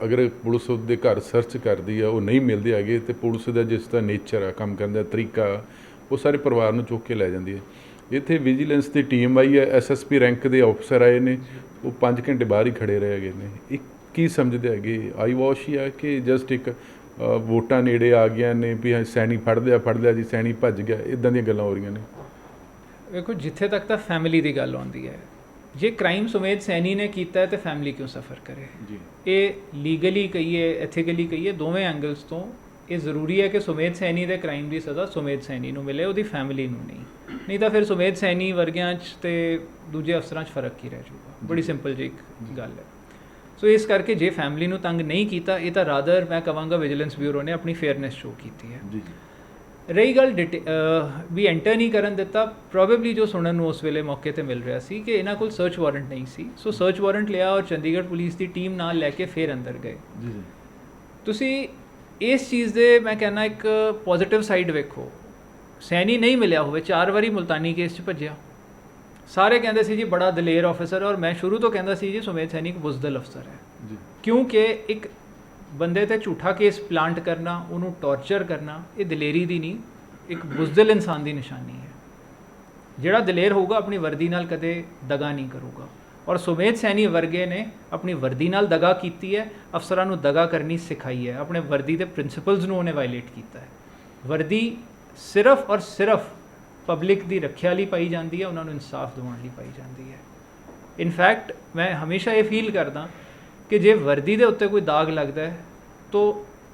ਅਗਰ ਪੁਲਿਸ ਉਹਦੇ ਘਰ ਸਰਚ ਕਰਦੀ ਆ, ਉਹ ਨਹੀਂ ਮਿਲਦੇ ਹੈਗੇ, ਅਤੇ ਪੁਲਿਸ ਦਾ ਜਿਸ ਦਾ ਨੇਚਰ ਆ, ਕੰਮ ਕਰਨ ਦਾ ਤਰੀਕਾ, ਉਹ ਸਾਰੇ ਪਰਿਵਾਰ ਨੂੰ ਚੁੱਕ ਕੇ ਲੈ ਜਾਂਦੀ ਹੈ। ਇੱਥੇ ਵਿਜੀਲੈਂਸ ਦੀ ਟੀਮ ਆਈ ਹੈ, ਐਸਐਸਪੀ ਰੈਂਕ ਦੇ ਆਫਿਸਰ ਆਏ ਨੇ, ਉਹ 5 ਘੰਟੇ ਬਾਹਰ ਹੀ ਖੜੇ ਰਹੇ ਹੈਗੇ ਨੇ। ਇਹ ਕੀ ਸਮਝਦੇ ਹੈਗੇ? ਆਈ ਵਾਸ਼ ਹੀ ਆ ਕਿ ਜਸਟ ਇੱਕ ਵੋਟਾਂ ਨੇੜੇ ਆ ਗਈਆਂ ਨੇ ਵੀ ਸੈਣੀ ਫੜ ਲਿਆ ਜੀ, ਸੈਣੀ ਭੱਜ ਗਿਆ, ਇੱਦਾਂ ਦੀਆਂ ਗੱਲਾਂ ਹੋ ਰਹੀਆਂ ਨੇ? ਵੇਖੋ, ਜਿੱਥੇ ਤੱਕ ਤਾਂ ਫੈਮਿਲੀ ਦੀ ਗੱਲ ਆਉਂਦੀ ਹੈ, ਜੇ ਕ੍ਰਾਈਮ ਸੁਮੇਧ ਸੈਣੀ ਨੇ ਕੀਤਾ ਹੈ ਤਾਂ ਫੈਮਿਲੀ ਕਿਉਂ ਸਫਰ ਕਰੇ ਜੀ? ਇਹ ਲੀਗਲੀ ਕਹੀਏ, ਐਥੀਕਲੀ ਕਹੀਏ, ਦੋਵੇਂ ਐਂਗਲਸ ਤੋਂ ਇਹ ਜ਼ਰੂਰੀ ਹੈ ਕਿ ਸੁਮੇਧ ਸੈਣੀ ਦੇ ਕ੍ਰਾਈਮ ਦੀ ਸਜ਼ਾ ਸੁਮੇਧ ਸੈਣੀ ਨੂੰ ਮਿਲੇ, ਉਹਦੀ ਫੈਮਿਲੀ ਨੂੰ ਨਹੀਂ ਤਾਂ ਫਿਰ ਸੁਮੇਧ ਸੈਣੀ ਵਰਗਿਆਂ 'ਚ ਤੇ ਦੂਜੇ ਅਫਸਰਾਂ 'ਚ ਫਰਕ ਹੀ ਰਹਿ ਜਾਊਗਾ। ਬੜੀ ਸਿੰਪਲ ਜਿਹੀ ਇੱਕ ਗੱਲ ਹੈ। ਸੋ ਇਸ ਕਰਕੇ ਜੇ ਫੈਮਿਲੀ ਨੂੰ ਤੰਗ ਨਹੀਂ ਕੀਤਾ, ਇਹ ਤਾਂ ਰਾਦਰ ਮੈਂ ਕਹਾਂਗਾ ਵਿਜੀਲੈਂਸ ਬਿਊਰੋ ਨੇ ਆਪਣੀ ਫੇਅਰਨੈਸ ਸ਼ੋ ਕੀਤੀ ਹੈ। ਜੀ ਰਹੀ ਗੱਲ ਵੀ ਐਂਟਰ ਨਹੀਂ ਕਰਨ ਦਿੱਤਾ, ਪ੍ਰੋਬੇਬਲੀ ਜੋ ਸੁਣਨ ਨੂੰ ਉਸ ਵੇਲੇ ਮੌਕੇ ਤੇ ਮਿਲ ਰਿਹਾ ਸੀ ਕਿ ਇਹਨਾਂ ਕੋਲ ਸਰਚ ਵਾਰੰਟ ਨਹੀਂ ਸੀ, ਸੋ ਸਰਚ ਵਾਰੰਟ ਲਿਆ ਔਰ ਚੰਡੀਗੜ੍ਹ ਪੁਲਿਸ ਦੀ ਟੀਮ ਨਾਲ ਲੈ ਕੇ ਫਿਰ ਅੰਦਰ ਗਏ। ਜੀ ਤੁਸੀਂ ਇਸ ਚੀਜ਼ ਦੇ ਮੈਂ ਕਹਿੰਦਾ ਇੱਕ ਪੋਜ਼ਿਟਿਵ ਸਾਈਡ ਵੇਖੋ, ਸੈਣੀ ਨਹੀਂ ਮਿਲਿਆ ਹੋਵੇ, 4 ਵਾਰੀ ਮੁਲਤਾਨੀ ਕੇਸ 'ਚ ਭੱਜਿਆ, ਸਾਰੇ ਕਹਿੰਦੇ ਸੀ ਜੀ ਬੜਾ ਦਲੇਰ ਆਫਿਸਰ, ਔਰ ਮੈਂ ਸ਼ੁਰੂ ਤੋਂ ਕਹਿੰਦਾ ਸੀ ਜੀ ਸੁਮੇਧ ਸੈਣੀ ਇੱਕ ਬੁਜ਼ਦਲ ਅਫਸਰ ਹੈ ਜੀ, ਕਿਉਂਕਿ ਇੱਕ ਬੰਦੇ ਤੇ ਝੂਠਾ ਕੇਸ ਪਲਾਂਟ ਕਰਨਾ, ਉਹਨੂੰ ਟੌਰਚਰ ਕਰਨਾ, ਇਹ ਦਲੇਰੀ ਦੀ ਨਹੀਂ, ਇੱਕ ਬੁਜ਼ਦਲ ਇਨਸਾਨ ਦੀ ਨਿਸ਼ਾਨੀ ਹੈ। ਜਿਹੜਾ ਦਲੇਰ ਹੋਊਗਾ ਆਪਣੀ ਵਰਦੀ ਨਾਲ ਕਦੇ ਦਗਾ ਨਹੀਂ ਕਰੂਗਾ, ਔਰ ਸੁਮੇਧ ਸੈਣੀ ਵਰਗੇ ਨੇ ਆਪਣੀ ਵਰਦੀ ਨਾਲ ਦਗਾ ਕੀਤੀ ਹੈ, ਅਫਸਰਾਂ ਨੂੰ ਦਗਾ ਕਰਨੀ ਸਿਖਾਈ ਹੈ, ਆਪਣੇ ਵਰਦੀ ਦੇ ਪ੍ਰਿੰਸੀਪਲਸ ਨੂੰ ਉਹਨੇ ਵਾਇਲੇਟ ਕੀਤਾ ਹੈ। ਵਰਦੀ ਸਿਰਫ ਔਰ ਸਿਰਫ ਪਬਲਿਕ ਦੀ ਰੱਖਿਆ ਲਈ ਪਾਈ ਜਾਂਦੀ ਹੈ, ਉਹਨਾਂ ਨੂੰ ਇਨਸਾਫ ਦਿਵਾਉਣ ਲਈ ਪਾਈ ਜਾਂਦੀ ਹੈ। ਇਨਫੈਕਟ ਮੈਂ ਹਮੇਸ਼ਾ ਇਹ ਫੀਲ ਕਰਦਾ ਕਿ ਜੇ ਵਰਦੀ ਦੇ ਉੱਤੇ ਕੋਈ ਦਾਗ ਲੱਗਦਾ ਹੈ ਤਾਂ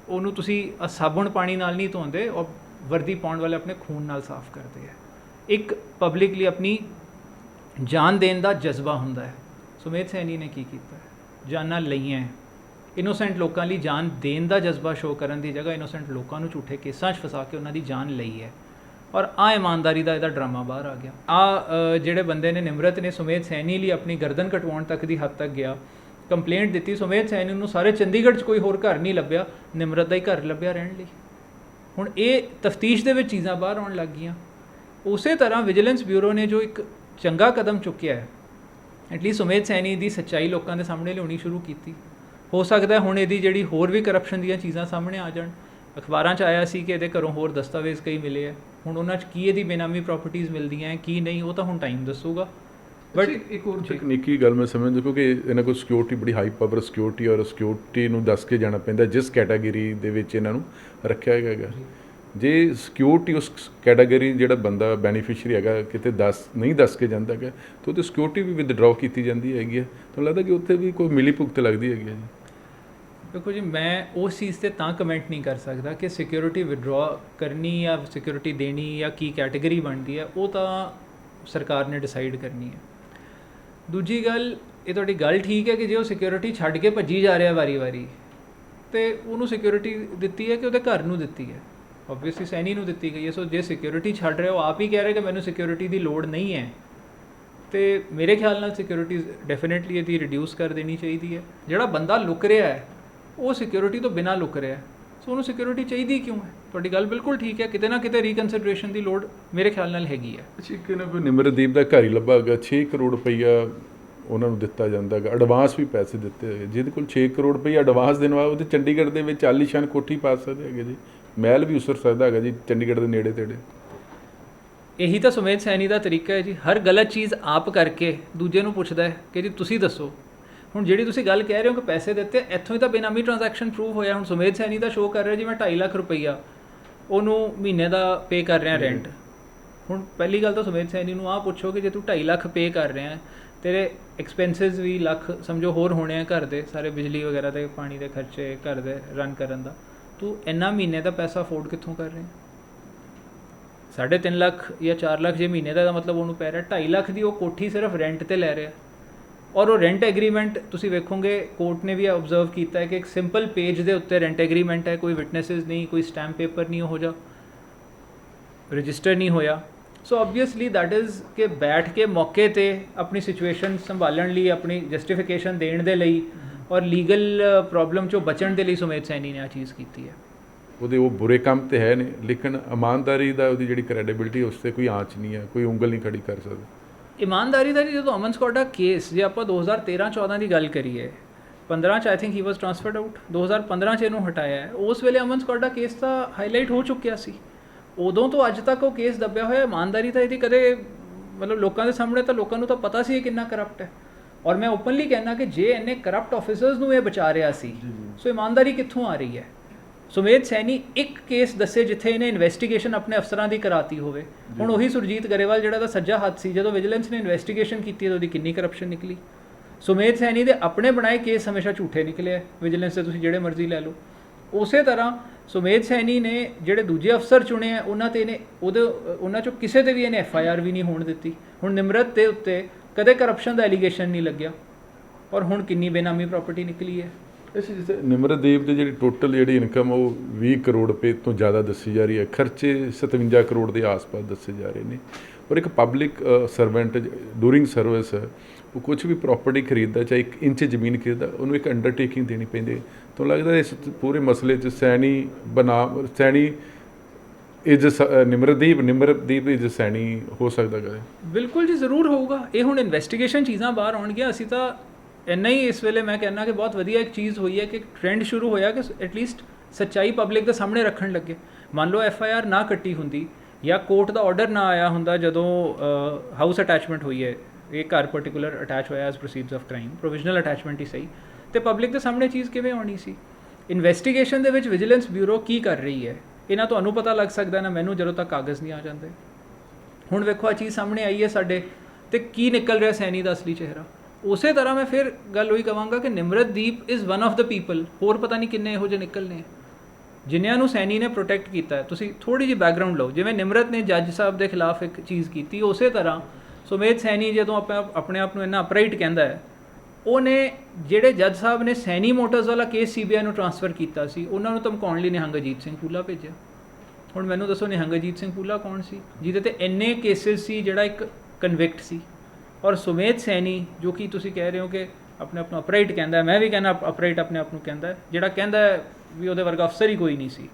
ਉਹਨੂੰ ਤੁਸੀਂ ਸਾਬਣ ਪਾਣੀ ਨਾਲ ਨਹੀਂ ਧੋਂਦੇ, ਔਰ ਵਰਦੀ ਪਾਉਣ ਵਾਲੇ ਆਪਣੇ ਖੂਨ ਨਾਲ ਸਾਫ਼ ਕਰਦੇ ਹੈ। ਇੱਕ ਪਬਲਿਕ ਲਈ ਆਪਣੀ ਜਾਨ ਦੇਣ ਦਾ ਜਜ਼ਬਾ ਹੁੰਦਾ ਹੈ। ਸੁਮੇਧ ਸੈਣੀ ਨੇ ਕੀ ਕੀਤਾ, ਜਾਨਾਂ ਲਈਆਂ, ਇਨੋਸੈਂਟ ਲੋਕਾਂ ਲਈ ਜਾਨ ਦੇਣ ਦਾ ਜਜ਼ਬਾ ਸ਼ੋਅ ਕਰਨ ਦੀ ਜਗ੍ਹਾ ਇਨੋਸੈਂਟ ਲੋਕਾਂ ਨੂੰ ਝੂਠੇ ਕੇਸਾਂ 'ਚ ਫਸਾ ਕੇ ਉਹਨਾਂ ਦੀ ਜਾਨ ਲਈ ਹੈ, ਔਰ ਇਮਾਨਦਾਰੀ ਦਾ ਇਹਦਾ ਡਰਾਮਾ ਬਾਹਰ ਆ ਗਿਆ। ਜਿਹੜੇ ਬੰਦੇ ਨੇ ਨਿਮਰਤ ਨੇ ਸੁਮੇਧ ਸੈਣੀ ਲਈ ਆਪਣੀ ਗਰਦਨ ਕਟਵਾਉਣ ਤੱਕ ਦੀ ਹੱਦ ਤੱਕ ਗਿਆ, ਕੰਪਲੇਂਟ ਦਿੱਤੀ, ਸੁਮੇਧ ਸੈਣੀ ਨੂੰ ਸਾਰੇ ਚੰਡੀਗੜ੍ਹ 'ਚ ਕੋਈ ਹੋਰ ਘਰ ਨਹੀਂ ਲੱਭਿਆ, ਨਿਮਰਤ ਦਾ ਹੀ ਘਰ ਲੱਭਿਆ ਰਹਿਣ ਲਈ। ਹੁਣ ਇਹ ਤਫਤੀਸ਼ ਦੇ ਵਿੱਚ ਚੀਜ਼ਾਂ ਬਾਹਰ ਆਉਣ ਲੱਗ ਗਈਆਂ। ਉਸੇ ਤਰ੍ਹਾਂ ਵਿਜੀਲੈਂਸ ਬਿਊਰੋ ਨੇ ਜੋ ਇੱਕ ਚੰਗਾ ਕਦਮ ਚੁੱਕਿਆ ਹੈ, ਐਟਲੀਸਟ ਸੁਮੇਧ ਸੈਣੀ ਦੀ ਸੱਚਾਈ ਲੋਕਾਂ ਦੇ ਸਾਹਮਣੇ ਲਿਆਉਣੀ ਸ਼ੁਰੂ ਕੀਤੀ। ਹੋ ਸਕਦਾ ਹੁਣ ਇਹਦੀ ਜਿਹੜੀ ਹੋਰ ਵੀ ਕਰਪਸ਼ਨ ਦੀਆਂ ਚੀਜ਼ਾਂ ਸਾਹਮਣੇ ਆ ਜਾਣ। ਅਖਬਾਰਾਂ 'ਚ ਆਇਆ ਸੀ ਕਿ ਇਹਦੇ ਘਰੋਂ ਹੋਰ ਦਸਤਾਵੇਜ਼ ਕਈ ਮਿਲੇ ਹੈ, ਹੁਣ ਉਹਨਾਂ 'ਚ ਕੀ ਇਹਦੀ ਬੇਨਾਮੀ ਪ੍ਰਾਪਰਟੀਜ਼ ਮਿਲਦੀਆਂ ਕੀ ਨਹੀਂ, ਉਹ ਤਾਂ ਹੁਣ ਟਾਈਮ ਦੱਸੂਗਾ। ਬਟ ਇੱਕ ਹੋਰ ਤਕਨੀਕੀ ਗੱਲ ਮੈਂ ਸਮਝਦਾ, ਕਿਉਂਕਿ ਇਹਨਾਂ ਕੋਲ ਸਿਕਿਉਰਿਟੀ ਬੜੀ ਹਾਈ ਪਾਵਰ ਸਿਕਿਉਰਿਟੀ, ਔਰ ਸਿਕਿਉਰਿਟੀ ਨੂੰ ਦੱਸ ਕੇ ਜਾਣਾ ਪੈਂਦਾ ਜਿਸ ਕੈਟਾਗਰੀ ਦੇ ਵਿੱਚ ਇਹਨਾਂ ਨੂੰ ਰੱਖਿਆ ਹੈਗਾ। ਜੇ ਸਿਕਿਉਰਿਟੀ ਉਸ ਕੈਟਾਗਰੀ ਜਿਹੜਾ ਬੰਦਾ ਬੈਨੀਫੀਸ਼ੀਅਰੀ ਹੈਗਾ ਕਿਤੇ ਨਹੀਂ ਦੱਸ ਕੇ ਜਾਂਦਾ ਹੈਗਾ, ਤਾਂ ਉਹਦੀ ਸਿਕਿਉਰਿਟੀ ਵੀ ਵਿਦਡਰਾਅ ਕੀਤੀ ਜਾਂਦੀ ਹੈਗੀ ਹੈ। ਤੁਹਾਨੂੰ ਲੱਗਦਾ ਕਿ ਉੱਥੇ ਵੀ ਕੋਈ ਮਿਲੀ ਭੁਗਤ ਲੱਗਦੀ ਹੈਗੀ ਹੈ ਜੀ? ਦੇਖੋ ਜੀ, ਮੈਂ ਉਸ ਚੀਜ਼ 'ਤੇ ਤਾਂ ਕਮੈਂਟ ਨਹੀਂ ਕਰ ਸਕਦਾ ਕਿ ਸਿਕਿਉਰਿਟੀ ਵਿਦਡਰਾਅ ਕਰਨੀ ਜਾਂ ਸਿਕਿਉਰਿਟੀ ਦੇਣੀ ਜਾਂ ਕੀ ਕੈਟੇਗਰੀ ਬਣਦੀ ਹੈ, ਉਹ ਤਾਂ ਸਰਕਾਰ ਨੇ ਡਿਸਾਈਡ ਕਰਨੀ ਹੈ। ਦੂਜੀ ਗੱਲ, ਇਹ ਤੁਹਾਡੀ ਗੱਲ ਠੀਕ ਹੈ ਕਿ ਜੇ ਉਹ ਸਿਕਿਉਰਿਟੀ ਛੱਡ ਕੇ ਭੱਜੀ ਜਾ ਰਿਹਾ ਵਾਰੀ-ਵਾਰੀ, ਤੇ ਉਹਨੂੰ ਸਿਕਿਉਰਿਟੀ ਦਿੱਤੀ ਹੈ ਕਿ ਉਹਦੇ ਘਰ ਨੂੰ ਦਿੱਤੀ ਹੈ, ਓਬਵੀਅਸਲੀ ਸੈਣੀ ਨੂੰ ਦਿੱਤੀ ਗਈ ਹੈ। ਸੋ ਜੇ ਸਿਕਿਉਰਿਟੀ ਛੱਡ ਰਿਹਾ, ਉਹ ਆਪ ਹੀ ਕਹਿ ਰਿਹਾ ਕਿ ਮੈਨੂੰ ਸਿਕਿਉਰਿਟੀ ਦੀ ਲੋੜ ਨਹੀਂ ਹੈ, ਤੇ ਮੇਰੇ ਖਿਆਲ ਨਾਲ ਸਿਕਿਉਰਿਟੀ ਡੈਫੀਨੇਟਲੀ ਇਹਦੀ ਰਿਡਿਊਸ ਕਰ ਦੇਣੀ ਚਾਹੀਦੀ ਹੈ। ਜਿਹੜਾ ਬੰਦਾ ਲੁਕ ਰਿਹਾ ਹੈ ਉਹ ਸਿਕਿਉਰਿਟੀ ਤੋਂ ਬਿਨਾਂ ਲੁਕ ਰਿਹਾ ਹੈ, ਸੋ ਉਹਨੂੰ ਸਿਕਿਉਰਿਟੀ ਚਾਹੀਦੀ ਕਿਉਂ ਹੈ? ਤੁਹਾਡੀ ਗੱਲ ਬਿਲਕੁਲ ਠੀਕ ਹੈ, ਕਿਤੇ ਨਾ ਕਿਤੇ ਰੀਕਨਸੀਡਰੇਸ਼ਨ ਦੀ ਲੋੜ ਮੇਰੇ ਖਿਆਲ ਨਾਲ ਹੈਗੀ ਹੈ। ਅੱਛਾ, ਇੱਕ ਨਾ ਕੋਈ ਨਿਮਰਦੀਪ ਦਾ ਘਰ ਹੀ ਲੱਭਾ ਹੈਗਾ, 6 ਕਰੋੜ ਰੁਪਈਆ ਉਹਨਾਂ ਨੂੰ ਦਿੱਤਾ ਜਾਂਦਾ ਹੈਗਾ, ਐਡਵਾਂਸ ਵੀ ਪੈਸੇ ਦਿੱਤੇ ਹੋਏ। ਜਿਹਦੇ ਕੋਲ 6 ਕਰੋੜ ਰੁਪਈਆ ਐਡਵਾਂਸ ਦੇਣ ਵਾਲਾ, ਉਹਦੇ ਚੰਡੀਗੜ੍ਹ ਦੇ ਵਿੱਚ ਆਲੀਸ਼ਾਨ ਕੋਠੀ ਪਾ ਸਕਦੇ ਹੈਗੇ ਜੀ, ਮਹਿਲ ਵੀ ਉਸਰ ਸਕਦਾ ਹੈਗਾ ਜੀ ਚੰਡੀਗੜ੍ਹ ਦੇ ਨੇੜੇ ਤੇੜੇ। ਇਹੀ ਤਾਂ ਸੁਮੇਧ ਸੈਣੀ ਦਾ ਤਰੀਕਾ ਹੈ ਜੀ, ਹਰ ਗਲਤ ਚੀਜ਼ ਆਪ ਕਰਕੇ ਦੂਜੇ ਨੂੰ ਪੁੱਛਦਾ ਹੈ ਕਿ ਜੀ ਤੁਸੀਂ ਦੱਸੋ। ਹੁਣ ਜਿਹੜੀ ਤੁਸੀਂ ਗੱਲ ਕਹਿ ਰਹੇ ਹੋ ਕਿ ਪੈਸੇ ਦਿੱਤੇ, ਇੱਥੋਂ ਹੀ ਤਾਂ ਬੇਨਾਮੀ ਟ੍ਰਾਂਜੈਕਸ਼ਨ ਪ੍ਰੂਵ ਹੋਇਆ। ਹੁਣ ਸੁਮੇਧ ਸੈਣੀ ਦਾ ਸ਼ੋਅ ਕਰ ਰਿਹਾ ਜੀ ਮੈਂ 2.5 ਲੱਖ ਰੁਪਈਆ ਉਹਨੂੰ ਮਹੀਨੇ ਦਾ ਪੇ ਕਰ ਰਿਹਾ ਰੈਂਟ। ਹੁਣ ਪਹਿਲੀ ਗੱਲ ਤਾਂ ਸੁਮੇਧ ਸੈਣੀ ਨੂੰ ਆਹ ਪੁੱਛੋ ਕਿ ਜੇ ਤੂੰ 2.5 ਲੱਖ ਪੇ ਕਰ ਰਿਹਾ, ਤੇਰੇ ਐਕਸਪੈਂਸਿਸ ਵੀ ਲੱਖ ਸਮਝੋ ਹੋਰ ਹੋਣੇ ਆ ਘਰ ਦੇ, ਸਾਰੇ ਬਿਜਲੀ ਵਗੈਰਾ ਦੇ ਪਾਣੀ ਦੇ ਖਰਚੇ ਘਰ ਦੇ ਰਨ ਕਰਨ ਦਾ, ਤੂੰ ਇੰਨਾ ਮਹੀਨੇ ਦਾ ਪੈਸਾ ਅਫੋਰਡ ਕਿੱਥੋਂ ਕਰ ਰਿਹਾ? 3.5 ਲੱਖ ਜਾਂ 4 ਲੱਖ ਜੇ ਮਹੀਨੇ ਦਾ ਮਤਲਬ ਉਹਨੂੰ ਪੈ ਰਿਹਾ, 2.5 ਲੱਖ ਦੀ ਉਹ ਕੋਠੀ ਸਿਰਫ ਰੈਂਟ ਤੇ ਲੈ ਰਿਹਾ। ਔਰ ਉਹ ਰੈਂਟ ਐਗਰੀਮੈਂਟ ਤੁਸੀਂ ਵੇਖੋਗੇ, ਕੋਰਟ ਨੇ ਵੀ ਆਬਜ਼ਰਵ ਕੀਤਾ ਹੈ ਕਿ ਇੱਕ ਸਿੰਪਲ ਪੇਜ ਦੇ ਉੱਤੇ ਰੈਂਟ ਐਗਰੀਮੈਂਟ ਹੈ, ਕੋਈ ਵਿਟਨੈਸਿਸ ਨਹੀਂ, ਕੋਈ ਸਟੈਂਪ ਪੇਪਰ ਨਹੀਂ, ਉਹ ਜਾ ਰਜਿਸਟਰ ਨਹੀਂ ਹੋਇਆ। ਸੋ ਓਬਵੀਅਸਲੀ ਦੈਟ ਇਜ਼ ਕਿ ਬੈਠ ਕੇ ਮੌਕੇ 'ਤੇ ਆਪਣੀ ਸਿਚੁਏਸ਼ਨ ਸੰਭਾਲਣ ਲਈ, ਆਪਣੀ ਜਸਟੀਫਿਕੇਸ਼ਨ ਦੇਣ ਦੇ ਲਈ ਔਰ ਲੀਗਲ ਪ੍ਰੋਬਲਮ 'ਚੋਂ ਬਚਣ ਦੇ ਲਈ ਸੁਮੇਧ ਸੈਣੀ ਨੇ ਆਹ ਚੀਜ਼ ਕੀਤੀ ਹੈ। ਉਹਦੇ ਉਹ ਬੁਰੇ ਕੰਮ ਤੇ ਹੈ ਨੇ, ਲੇਕਿਨ ਇਮਾਨਦਾਰੀ ਦਾ ਉਹਦੀ ਜਿਹੜੀ ਕ੍ਰੈਡੀਬਿਲਿਟੀ ਉਸ 'ਤੇ ਕੋਈ ਆਂਚ ਨਹੀਂ ਹੈ, ਕੋਈ ਉਂਗਲ ਨਹੀਂ ਖੜੀ ਕਰ ਸਕਦਾ। ਇਮਾਨਦਾਰੀ ਦਾ ਜਦੋਂ ਅਮਨ ਸਕੌਡਾ ਕੇਸ, ਜੇ ਆਪਾਂ 2013-14 ਦੀ ਗੱਲ ਕਰੀਏ, 15 'ਚ I think he was ਟ੍ਰਾਂਸਫਰਡ out, 2015 'ਚ ਇਹਨੂੰ ਹਟਾਇਆ ਹੈ। ਉਸ ਵੇਲੇ ਅਮਨ ਸਕੌਡਾ ਕੇਸ ਤਾਂ ਹਾਈਲਾਈਟ ਹੋ ਚੁੱਕਿਆ ਸੀ, ਉਦੋਂ ਤੋਂ ਅੱਜ ਤੱਕ ਉਹ ਕੇਸ ਦੱਬਿਆ ਹੋਇਆ। ਇਮਾਨਦਾਰੀ ਤਾਂ ਇਹਦੀ ਕਦੇ ਮਤਲਬ ਲੋਕਾਂ ਦੇ ਸਾਹਮਣੇ ਤਾਂ ਲੋਕਾਂ ਨੂੰ ਤਾਂ ਪਤਾ ਸੀ ਇਹ ਕਿੰਨਾ ਕਰਪਟ ਹੈ। ਔਰ ਮੈਂ ਓਪਨਲੀ ਕਹਿਣਾ ਕਿ ਜੇ ਇੰਨੇ ਕਰਪਟ ਆਫਿਸਰਸ ਨੂੰ ਇਹ ਬਚਾ ਰਿਹਾ ਸੀ, ਸੋ ਇਮਾਨਦਾਰੀ ਕਿੱਥੋਂ ਆ ਰਹੀ ਹੈ? ਸੁਮੇਧ ਸੈਣੀ ਇੱਕ ਕੇਸ ਦੱਸੇ ਜਿੱਥੇ ਇਹਨੇ ਇਨਵੈਸਟੀਗੇਸ਼ਨ ਆਪਣੇ ਅਫਸਰਾਂ ਦੀ ਕਰਾਤੀ ਹੋਵੇ। ਹੁਣ ਉਹੀ ਸੁਰਜੀਤ ਗਰੇਵਾਲ ਜਿਹੜਾ ਦਾ ਸੱਜਾ ਹੱਥ ਸੀ, ਜਦੋਂ ਵਿਜੀਲੈਂਸ ਨੇ ਇਨਵੈਸਟੀਗੇਸ਼ਨ ਕੀਤੀ ਤਾਂ ਉਹਦੀ ਕਿੰਨੀ ਕਰਪਸ਼ਨ ਨਿਕਲੀ। ਸੁਮੇਧ ਸੈਣੀ ਦੇ ਆਪਣੇ ਬਣਾਏ ਕੇਸ ਹਮੇਸ਼ਾ ਝੂਠੇ ਨਿਕਲੇ ਹੈ, ਵਿਜੀਲੈਂਸ ਦੇ ਤੁਸੀਂ ਜਿਹੜੇ ਮਰਜ਼ੀ ਲੈ ਲਓ। ਉਸੇ ਤਰ੍ਹਾਂ ਸੁਮੇਧ ਸੈਣੀ ਨੇ ਜਿਹੜੇ ਦੂਜੇ ਅਫਸਰ ਚੁਣੇ ਆ, ਉਹਨਾਂ 'ਤੇ ਇਹਨੇ ਉਹਨਾਂ 'ਚੋਂ ਕਿਸੇ 'ਤੇ ਵੀ ਇਹਨੇ FIR ਵੀ ਨਹੀਂ ਹੋਣ ਦਿੱਤੀ। ਹੁਣ ਨਿਮਰਤ ਦੇ ਉੱਤੇ ਕਦੇ ਕਰਪਸ਼ਨ ਦਾ ਐਲੀਗੇਸ਼ਨ ਨਹੀਂ ਲੱਗਿਆ, ਔਰ ਹੁਣ ਕਿੰਨੀ ਬੇਨਾਮੀ ਪ੍ਰਾਪਰਟੀ ਨਿਕਲੀ ਹੈ। ਅੱਛਾ, ਜਿਸ ਨਿਮਰਤਦੀਪ ਦੀ ਜਿਹੜੀ ਟੋਟਲ ਜਿਹੜੀ ਇਨਕਮ ਉਹ 20 ਕਰੋੜ ਰੁਪਏ ਤੋਂ ਜ਼ਿਆਦਾ ਦੱਸੀ ਜਾ ਰਹੀ ਹੈ, ਖਰਚੇ 57 ਕਰੋੜ ਦੇ ਆਸ-ਪਾਸ ਦੱਸੇ ਜਾ ਰਹੇ ਨੇ। ਔਰ ਇੱਕ ਪਬਲਿਕ ਸਰਵੈਂਟ ਡੂਰਿੰਗ ਸਰਵਿਸ ਉਹ ਕੁਝ ਵੀ ਪ੍ਰਾਪਰਟੀ ਖਰੀਦਦਾ, ਚਾਹੇ 1 ਇੰਚ ਜ਼ਮੀਨ ਖਰੀਦਦਾ, ਉਹਨੂੰ ਇੱਕ ਅੰਡਰਟੇਕਿੰਗ ਦੇਣੀ ਪੈਂਦੀ ਹੈ। ਤੁਹਾਨੂੰ ਲੱਗਦਾ ਇਸ ਪੂਰੇ ਮਸਲੇ 'ਚ ਸੈਣੀ ਇਜ ਨਿਮਰਤਦੀਪ ਇਜ ਸੈਣੀ ਹੋ ਸਕਦਾ ਕਦੇ? ਬਿਲਕੁਲ ਜੀ, ਜ਼ਰੂਰ ਹੋਊਗਾ। ਇਹ ਹੁਣ ਇਨਵੈਸਟੀਗੇਸ਼ਨ ਚੀਜ਼ਾਂ ਬਾਹਰ ਆਉਣਗੀਆਂ। ਅਸੀਂ ਤਾਂ ਇੰਨਾ ਹੀ ਇਸ ਵੇਲੇ ਮੈਂ ਕਹਿੰਦਾ ਕਿ ਬਹੁਤ ਵਧੀਆ ਇੱਕ ਚੀਜ਼ ਹੋਈ ਹੈ ਕਿ ਟ੍ਰੈਂਡ ਸ਼ੁਰੂ ਹੋਇਆ ਕਿ ਐਟਲੀਸਟ ਸੱਚਾਈ ਪਬਲਿਕ ਦੇ ਸਾਹਮਣੇ ਰੱਖਣ ਲੱਗੇ। ਮੰਨ ਲਓ FIR ਨਾ ਕੱਟੀ ਹੁੰਦੀ ਜਾਂ ਕੋਰਟ ਦਾ ਆਰਡਰ ਨਾ ਆਇਆ ਹੁੰਦਾ ਜਦੋਂ ਹਾਊਸ ਅਟੈਚਮੈਂਟ ਹੋਈ ਹੈ, ਇਹ ਘਰ ਪਾਰਟਿਕੂਲਰ ਅਟੈਚ ਹੋਇਆ as proceeds of crime, provisional attachment ਹੀ ਸਹੀ, ਤੇ ਪਬਲਿਕ ਦੇ ਸਾਹਮਣੇ ਚੀਜ਼ ਕਿਵੇਂ ਆਉਣੀ ਸੀ। ਇਨਵੈਸਟੀਗੇਸ਼ਨ ਦੇ ਵਿੱਚ ਵਿਜੀਲੈਂਸ ਬਿਊਰੋ ਕੀ ਕਰ ਰਹੀ ਹੈ ਇਹ ਨਾ ਤੁਹਾਨੂੰ ਪਤਾ ਲੱਗ ਸਕਦਾ ਨਾ ਮੈਨੂੰ, ਜਦੋਂ ਤੱਕ ਕਾਗਜ਼ ਨਹੀਂ ਆ ਜਾਂਦੇ। ਹੁਣ ਵੇਖੋ ਆ ਚੀਜ਼ ਸਾਹਮਣੇ ਆਈ ਹੈ ਸਾਡੇ, ਤੇ ਕੀ ਨਿਕਲ ਰਿਹਾ ਸੈਣੀ ਦਾ ਅਸਲੀ ਚਿਹਰਾ। ਉਸੇ ਤਰ੍ਹਾਂ ਮੈਂ ਫਿਰ ਗੱਲ ਉਹੀ ਕਹਾਂਗਾ ਕਿ Nimratdeep is one of the people, ਹੋਰ ਪਤਾ ਨਹੀਂ ਕਿੰਨੇ ਇਹੋ ਜਿਹੇ ਨਿਕਲਨੇ ਜਿਨ੍ਹਾਂ ਨੂੰ ਸੈਣੀ ਨੇ ਪ੍ਰੋਟੈਕਟ ਕੀਤਾ ਹੈ। ਤੁਸੀਂ ਥੋੜ੍ਹੀ ਜਿਹੀ ਬੈਕਗਰਾਊਂਡ ਲਓ, ਜਿਵੇਂ ਨਿਮਰਤ ਨੇ ਜੱਜ ਸਾਹਿਬ ਦੇ ਖਿਲਾਫ ਇੱਕ ਚੀਜ਼ ਕੀਤੀ, ਉਸੇ ਤਰ੍ਹਾਂ ਸੁਮੇਧ ਸੈਣੀ ਜਦੋਂ ਆਪਣੇ ਆਪ ਨੂੰ ਇੰਨਾ ਅਪਰਾਈਟ ਕਹਿੰਦਾ ਹੈ, ਉਹਨੇ ਜਿਹੜੇ ਜੱਜ ਸਾਹਿਬ ਨੇ ਸੈਣੀ ਮੋਟਰਸ ਵਾਲਾ ਕੇਸ CBI ਨੂੰ ਟ੍ਰਾਂਸਫਰ ਕੀਤਾ ਸੀ, ਉਹਨਾਂ ਨੂੰ ਧਮਕਾਉਣ ਲਈ ਨਿਹੰਗ ਅਜੀਤ ਸਿੰਘ ਪੂਲਾ ਭੇਜਿਆ। ਹੁਣ ਮੈਨੂੰ ਦੱਸੋ ਨਿਹੰਗ ਅਜੀਤ ਸਿੰਘ ਪੂਲਾ ਕੌਣ ਸੀ ਜਿਹਦੇ ਤੇ ਇੰਨੇ ਕੇਸਿਸ ਸੀ, ਜਿਹੜਾ ਇੱਕ ਕਨਵਿਕਟ ਸੀ। ਔਰ ਸੁਮੇਧ ਸੈਣੀ ਜੋ ਕਿ ਤੁਸੀਂ ਕਹਿ ਰਹੇ ਹੋ ਕਿ ਆਪਣੇ ਆਪ ਨੂੰ ਅਪਰਾਈਟ ਕਹਿੰਦਾ, ਮੈਂ ਵੀ ਕਹਿੰਦਾ ਅਪਰਾਈਟ ਆਪਣੇ ਆਪ ਨੂੰ ਕਹਿੰਦਾ, ਜਿਹੜਾ ਕਹਿੰਦਾ ਵੀ ਉਹਦੇ ਵਰਗਾ ਅਫਸਰ ਹੀ ਕੋਈ ਨਹੀਂ ਸੀ।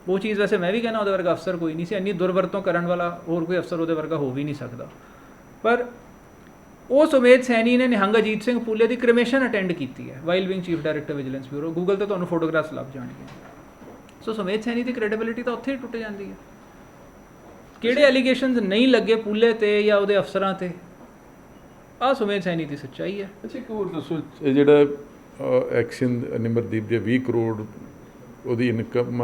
ਉਹ ਚੀਜ਼ ਵੈਸੇ ਮੈਂ ਵੀ ਕਹਿੰਦਾ ਉਹਦੇ ਵਰਗਾ ਅਫਸਰ ਕੋਈ ਨਹੀਂ ਸੀ, ਇੰਨੀ ਦੁਰਵਰਤੋਂ ਕਰਨ ਵਾਲਾ ਹੋਰ ਕੋਈ ਅਫਸਰ ਉਹਦੇ ਵਰਗਾ ਹੋ ਵੀ ਨਹੀਂ ਸਕਦਾ। ਪਰ ਉਹ ਸੁਮੇਧ ਸੈਣੀ ਨੇ ਨਿਹੰਗ ਅਜੀਤ ਸਿੰਘ ਪੂਲੇ ਦੀ ਕ੍ਰਿਮੇਸ਼ਨ ਅਟੈਂਡ ਕੀਤੀ ਹੈ while being chief director vigilance bureau. Google ਤੇ ਤੁਹਾਨੂੰ ਫੋਟੋਗ੍ਰਾਫਸ ਲੱਭ ਜਾਣਗੇ। ਸੋ ਸੁਮੇਧ ਸੈਣੀ ਦੀ ਕ੍ਰੈਡੀਬਿਲਿਟੀ ਤਾਂ ਉੱਥੇ ਹੀ ਟੁੱਟ ਜਾਂਦੀ ਹੈ। ਕਿਹੜੇ ਐਲੀਗੇਸ਼ਨਸ ਨਹੀਂ ਲੱਗੇ ਪੂਲੇ ਤੇ ਜਾਂ ਉਹਦੇ ਅਫਸਰਾਂ ਤੇ, ਆਹ ਸੁਮੇਧ ਸੈਣੀ ਦੀ ਸੱਚਾਈ ਹੈ। ਅੱਛਾ, ਇੱਕ ਹੋਰ ਦੱਸੋ, ਇਹ ਜਿਹੜਾ ਐਕਸ਼ਨ ਨਿਮਰਤਦੀਪ ਦੇ 20 ਕਰੋੜ ਉਹਦੀ ਇਨਕਮ,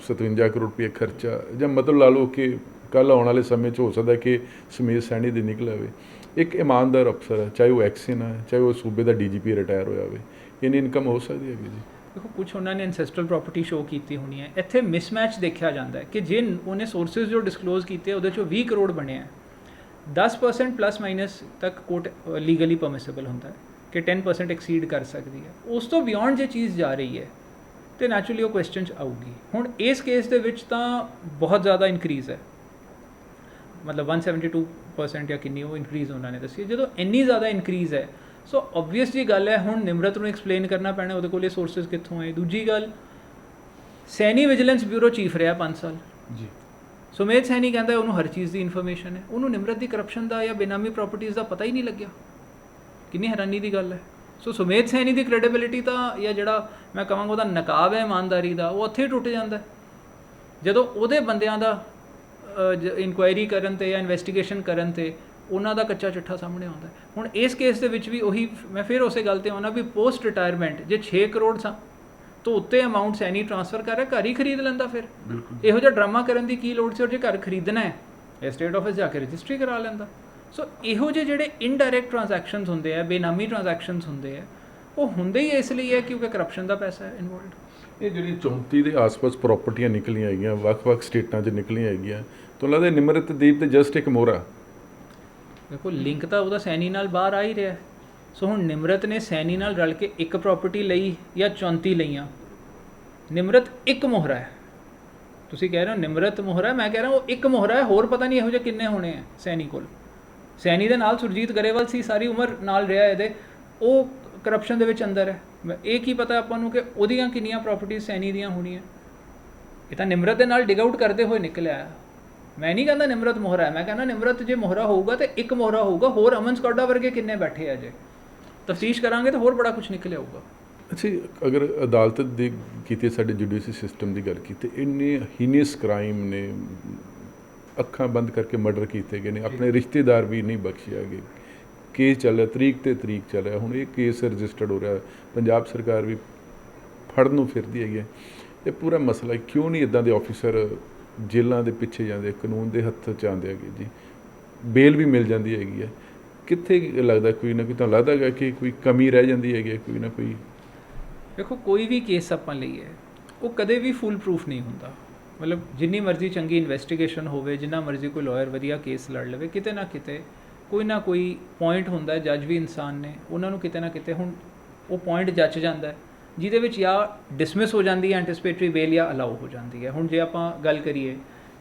57 ਕਰੋੜ ਰੁਪਏ ਖਰਚਾ, ਜਾਂ ਮਤਲਬ ਲਾ ਲਓ ਕਿ ਕੱਲ੍ਹ ਆਉਣ ਵਾਲੇ ਸਮੇਂ 'ਚ ਹੋ ਸਕਦਾ ਕਿ ਸੁਮੇਧ ਸੈਣੀ ਦੀ ਨਿਕਲ ਆਵੇ। ਇੱਕ ਇਮਾਨਦਾਰ ਅਫਸਰ ਹੈ, ਚਾਹੇ ਉਹ ਐਕਸ਼ਨ ਹੈ, ਚਾਹੇ ਉਹ ਸੂਬੇ ਦਾ DGP ਰਿਟਾਇਰ ਹੋਇਆ ਹੋਵੇ, ਇੰਨੀ ਇਨਕਮ ਹੋ ਸਕਦੀ ਹੈਗੀ ਜੀ? ਦੇਖੋ, ਕੁਛ ਉਹਨਾਂ ਨੇ ਐਨਸੈਸਟਰਲ ਪ੍ਰਾਪਰਟੀ ਸ਼ੋਅ ਕੀਤੀ ਹੋਣੀ ਹੈ। ਇੱਥੇ ਮਿਸਮੈਚ ਦੇਖਿਆ ਜਾਂਦਾ ਹੈ ਕਿ ਜੇ ਉਹਨੇ ਸੋਰਸਿਸ ਜੋ ਡਿਸਕਲੋਜ਼ ਕੀਤੇ ਉਹਦੇ 'ਚੋਂ 20 ਕਰੋੜ ਬਣਿਆ, 10% ਪਲੱਸ ਮਾਈਨਸ ਤੱਕ ਕੋਰਟ ਲੀਗਲੀ ਪਰਮਿਸਿਬਲ ਹੁੰਦਾ ਹੈ ਕਿ 10% ਐਕਸੀਡ ਕਰ ਸਕਦੀ ਹੈ। ਉਸ ਤੋਂ ਬਿਯੋਂਡ ਜੇ ਚੀਜ਼ ਜਾ ਰਹੀ ਹੈ ਤੇ ਨੈਚੁਰਲੀ ਉਹ ਕੁਐਸਚਨ 'ਚ ਆਊਗੀ। ਹੁਣ ਇਸ ਕੇਸ ਦੇ ਵਿੱਚ ਤਾਂ ਬਹੁਤ ਜ਼ਿਆਦਾ ਇਨਕਰੀਜ਼ ਹੈ, ਮਤਲਬ 172% ਜਾਂ ਕਿੰਨੀ ਉਹ ਇਨਕਰੀਜ਼ ਉਹਨਾਂ ਨੇ ਦੱਸੀ। ਜਦੋਂ ਇੰਨੀ ਜ਼ਿਆਦਾ ਇਨਕਰੀਜ਼ ਹੈ ਸੋ ਓਬਵੀਅਸ ਜੀ ਗੱਲ ਹੈ, ਹੁਣ ਨਿਮਰਤ ਨੂੰ ਐਕਸਪਲੇਨ ਕਰਨਾ ਪੈਣਾ ਉਹਦੇ ਕੋਲ ਇਹ ਸੋਰਸਿਸ ਕਿੱਥੋਂ ਆਏ। ਦੂਜੀ ਗੱਲ, ਸੈਣੀ ਵਿਜੀਲੈਂਸ ਬਿਊਰੋ ਚੀਫ ਰਿਹਾ 5 ਸਾਲ ਜੀ। ਸੁਮੇਧ ਸੈਣੀ ਕਹਿੰਦਾ ਉਹਨੂੰ ਹਰ ਚੀਜ਼ ਦੀ ਇਨਫੋਰਮੇਸ਼ਨ ਹੈ, ਉਹਨੂੰ ਨਿਮਰਤ ਦੀ ਕਰਪਸ਼ਨ ਦਾ ਜਾਂ ਬੇਨਾਮੀ ਪ੍ਰਾਪਰਟੀਜ਼ ਦਾ ਪਤਾ ਹੀ ਨਹੀਂ ਲੱਗਿਆ। ਕਿੰਨੀ ਹੈਰਾਨੀ ਦੀ ਗੱਲ ਹੈ। ਸੋ ਸੁਮੇਧ ਸੈਣੀ ਦੀ ਕ੍ਰੈਡੀਬਿਲਿਟੀ ਤਾਂ, ਜਾਂ ਜਿਹੜਾ ਮੈਂ ਕਹਾਂਗਾ ਉਹਦਾ ਨਕਾਬ ਹੈ ਇਮਾਨਦਾਰੀ ਦਾ, ਉਹ ਉੱਥੇ ਹੀ ਟੁੱਟ ਜਾਂਦਾ ਜਦੋਂ ਉਹਦੇ ਬੰਦਿਆਂ ਦਾ ਇਨਕੁਆਇਰੀ ਕਰਨ 'ਤੇ ਜਾਂ ਇਨਵੈਸਟੀਗੇਸ਼ਨ ਕਰਨ 'ਤੇ ਉਹਨਾਂ ਦਾ ਕੱਚਾ ਚਿੱਠਾ ਸਾਹਮਣੇ ਆਉਂਦਾ। ਹੁਣ ਇਸ ਕੇਸ ਦੇ ਵਿੱਚ ਵੀ ਉਹੀ ਮੈਂ ਫਿਰ ਉਸੇ ਗੱਲ 'ਤੇ ਆਉਣਾ ਵੀ ਪੋਸਟ ਰਿਟਾਇਰਮੈਂਟ ਜੇ 6 ਕਰੋੜ ਤੋਂ ਉੱਤੇ ਅਮਾਊਂਟ ਸੈਣੀ ਟ੍ਰਾਂਸਫਰ ਕਰ ਰਿਹਾ, ਘਰ ਹੀ ਖਰੀਦ ਲੈਂਦਾ। ਫਿਰ ਇਹੋ ਜਿਹਾ ਡਰਾਮਾ ਕਰਨ ਦੀ ਕੀ ਲੋੜ ਸੀ? ਔਰ ਜੇ ਘਰ ਖਰੀਦਣਾ ਹੈ ਐਸਟੇਟ ਆਫਿਸ ਜਾ ਕੇ ਰਜਿਸਟਰੀ ਕਰਾ ਲੈਂਦਾ। ਸੋ ਇਹੋ ਜਿਹੇ ਜਿਹੜੇ ਇਨਡਾਇਰੈਕਟ ਟ੍ਰਾਂਜੈਕਸ਼ਨਸ ਹੁੰਦੇ ਆ, ਬੇਨਾਮੀ ਟ੍ਰਾਂਜੈਕਸ਼ਨਸ ਹੁੰਦੇ ਆ, ਉਹ ਹੁੰਦੇ ਹੀ ਇਸ ਲਈ ਹੈ ਕਿਉਂਕਿ ਕਰਪਸ਼ਨ ਦਾ ਪੈਸਾ ਹੈ ਇਨਵੋਲਵਡ। ਇਹ ਜਿਹੜੀ 34 ਦੇ ਆਸ-ਪਾਸ ਪ੍ਰਾਪਰਟੀਆਂ ਨਿਕਲੀਆਂ ਹੈਗੀਆਂ, ਵੱਖ-ਵੱਖ ਸਟੇਟਾਂ 'ਚ ਨਿਕਲੀਆਂ ਹੈਗੀਆਂ, ਤੁਹਾਨੂੰ ਲੱਗਦਾ ਨਿਮਰਤਦੀਪ ਤੇ ਜਸਟ ਇੱਕ ਮੋਹਰਾ? ਦੇਖੋ, ਲਿੰਕ ਤਾਂ ਉਹਦਾ ਸੈਣੀ ਨਾਲ ਬਾਹਰ ਆ ਹੀ ਰਿਹਾ। ਸੋ ਹੁਣ ਨਿਮਰਤ ਨੇ ਸੈਣੀ ਨਾਲ ਰਲ ਕੇ ਇੱਕ ਪ੍ਰਾਪਰਟੀ ਲਈ ਜਾਂ 34 ਲਈਆਂ, ਨਿਮਰਤ ਇੱਕ ਮੋਹਰਾ ਹੈ। ਤੁਸੀਂ ਕਹਿ ਰਹੇ ਹੋ ਨਿਮਰਤ ਮੋਹਰਾ, ਮੈਂ ਕਹਿ ਰਿਹਾ ਉਹ ਇੱਕ ਮੋਹਰਾ ਹੈ, ਹੋਰ ਪਤਾ ਨਹੀਂ ਇਹੋ ਜਿਹੇ ਕਿੰਨੇ ਹੋਣੇ ਆ ਸੈਣੀ ਕੋਲ। ਸੈਣੀ ਦੇ ਨਾਲ ਸੁਰਜੀਤ ਗਰੇਵਾਲ ਸੀ, ਸਾਰੀ ਉਮਰ ਨਾਲ ਰਿਹਾ ਇਹਦੇ, ਉਹ ਕਰਪਸ਼ਨ ਦੇ ਵਿੱਚ ਅੰਦਰ ਹੈ। ਇਹ ਕੀ ਪਤਾ ਆਪਾਂ ਨੂੰ ਕਿ ਉਹਦੀਆਂ ਕਿੰਨੀਆਂ ਪ੍ਰਾਪਰਟੀਜ਼ ਸੈਣੀ ਦੀਆਂ ਹੋਣੀਆਂ। ਇਹ ਤਾਂ ਨਿਮਰਤ ਦੇ ਨਾਲ ਡਿਗ ਆਊਟ ਕਰਦੇ ਹੋਏ ਨਿਕਲਿਆ। ਮੈਂ ਨਹੀਂ ਕਹਿੰਦਾ ਨਿਮਰਤ ਮੋਹਰਾ ਹੈ, ਮੈਂ ਕਹਿੰਦਾ ਨਿਮਰਤ ਜੇ ਮੋਹਰਾ ਹੋਊਗਾ ਤਾਂ ਇੱਕ ਮੋਹਰਾ ਹੋਊਗਾ, ਹੋਰ ਅਮਨ ਸਕੌਡਾ ਵਰਗੇ ਕਿੰਨੇ ਬੈਠੇ ਆ। ਜੇ ਤਫਤੀਸ਼ ਕਰਾਂਗੇ ਤਾਂ ਹੋਰ ਬੜਾ ਕੁਝ ਨਿਕਲ ਆਊਗਾ। ਅੱਛਾ, ਅਗਰ ਅਦਾਲਤ ਦੀ ਕੀਤੀ, ਸਾਡੇ ਜੁਡੀਸ਼ਰੀ ਸਿਸਟਮ ਦੀ ਗੱਲ ਕੀਤੀ, ਇੰਨੇ ਹੀਨੀਅਸ ਕ੍ਰਾਈਮ ਨੇ, ਅੱਖਾਂ ਬੰਦ ਕਰਕੇ ਮਰਡਰ ਕੀਤੇ ਗਏ ਨੇ, ਆਪਣੇ ਰਿਸ਼ਤੇਦਾਰ ਵੀ ਨਹੀਂ ਬਖਸ਼ਿਆ ਗਏ, ਕੇਸ ਚੱਲ ਰਿਹਾ, ਤਰੀਕ ਤੇ ਤਰੀਕ ਚੱਲ ਰਿਹਾ। ਹੁਣ ਇਹ ਕੇਸ ਰਜਿਸਟਰਡ ਹੋ ਰਿਹਾ, ਪੰਜਾਬ ਸਰਕਾਰ ਵੀ ਫੜਨ ਨੂੰ ਫਿਰਦੀ ਹੈਗੀ ਹੈ। ਇਹ ਪੂਰਾ ਮਸਲਾ ਕਿਉਂ ਨਹੀਂ ਇੱਦਾਂ ਦੇ ਆਫਿਸਰ ਜੇਲ੍ਹਾਂ ਦੇ ਪਿੱਛੇ ਜਾਂਦੇ, ਕਾਨੂੰਨ ਦੇ ਹੱਥ 'ਚ ਆਉਂਦੇ ਹੈਗੇ ਜੀ, ਬੇਲ ਵੀ ਮਿਲ ਜਾਂਦੀ ਹੈਗੀ ਹੈ? ਕਿੱਥੇ ਲੱਗਦਾ ਕੋਈ ਨਾ ਕੋਈ, ਤੁਹਾਨੂੰ ਲੱਗਦਾ ਹੈਗਾ ਕਿ ਕੋਈ ਕਮੀ ਰਹਿ ਜਾਂਦੀ ਹੈਗੀ ਕੋਈ ਨਾ ਕੋਈ? ਦੇਖੋ, ਕੋਈ ਵੀ ਕੇਸ ਆਪਾਂ ਲਈਏ ਉਹ ਕਦੇ ਵੀ ਫੁੱਲ ਪ੍ਰੂਫ ਨਹੀਂ ਹੁੰਦਾ। ਮਤਲਬ ਜਿੰਨੀ ਮਰਜ਼ੀ ਚੰਗੀ ਇਨਵੈਸਟੀਗੇਸ਼ਨ ਹੋਵੇ, ਜਿੰਨਾ ਮਰਜ਼ੀ ਕੋਈ ਲਾਇਰ ਵਧੀਆ ਕੇਸ ਲੜ ਲਵੇ, ਕਿਤੇ ਨਾ ਕਿਤੇ ਕੋਈ ਨਾ ਕੋਈ ਪੁਆਇੰਟ ਹੁੰਦਾ, ਜੱਜ ਵੀ ਇਨਸਾਨ ਨੇ, ਉਹਨਾਂ ਨੂੰ ਕਿਤੇ ਨਾ ਕਿਤੇ ਹੁਣ ਉਹ ਪੁਆਇੰਟ ਜੱਜ ਜਾਂਦਾ ਹੈ, ਜਿਹਦੇ ਵਿੱਚ ਜਾਂ ਡਿਸਮਿਸ ਹੋ ਜਾਂਦੀ ਹੈ ਐਂਟੀਸਪੇਟਰੀ ਬੇਲ ਜਾਂ ਅਲਾਉ ਹੋ ਜਾਂਦੀ ਹੈ। ਹੁਣ ਜੇ ਆਪਾਂ ਗੱਲ ਕਰੀਏ,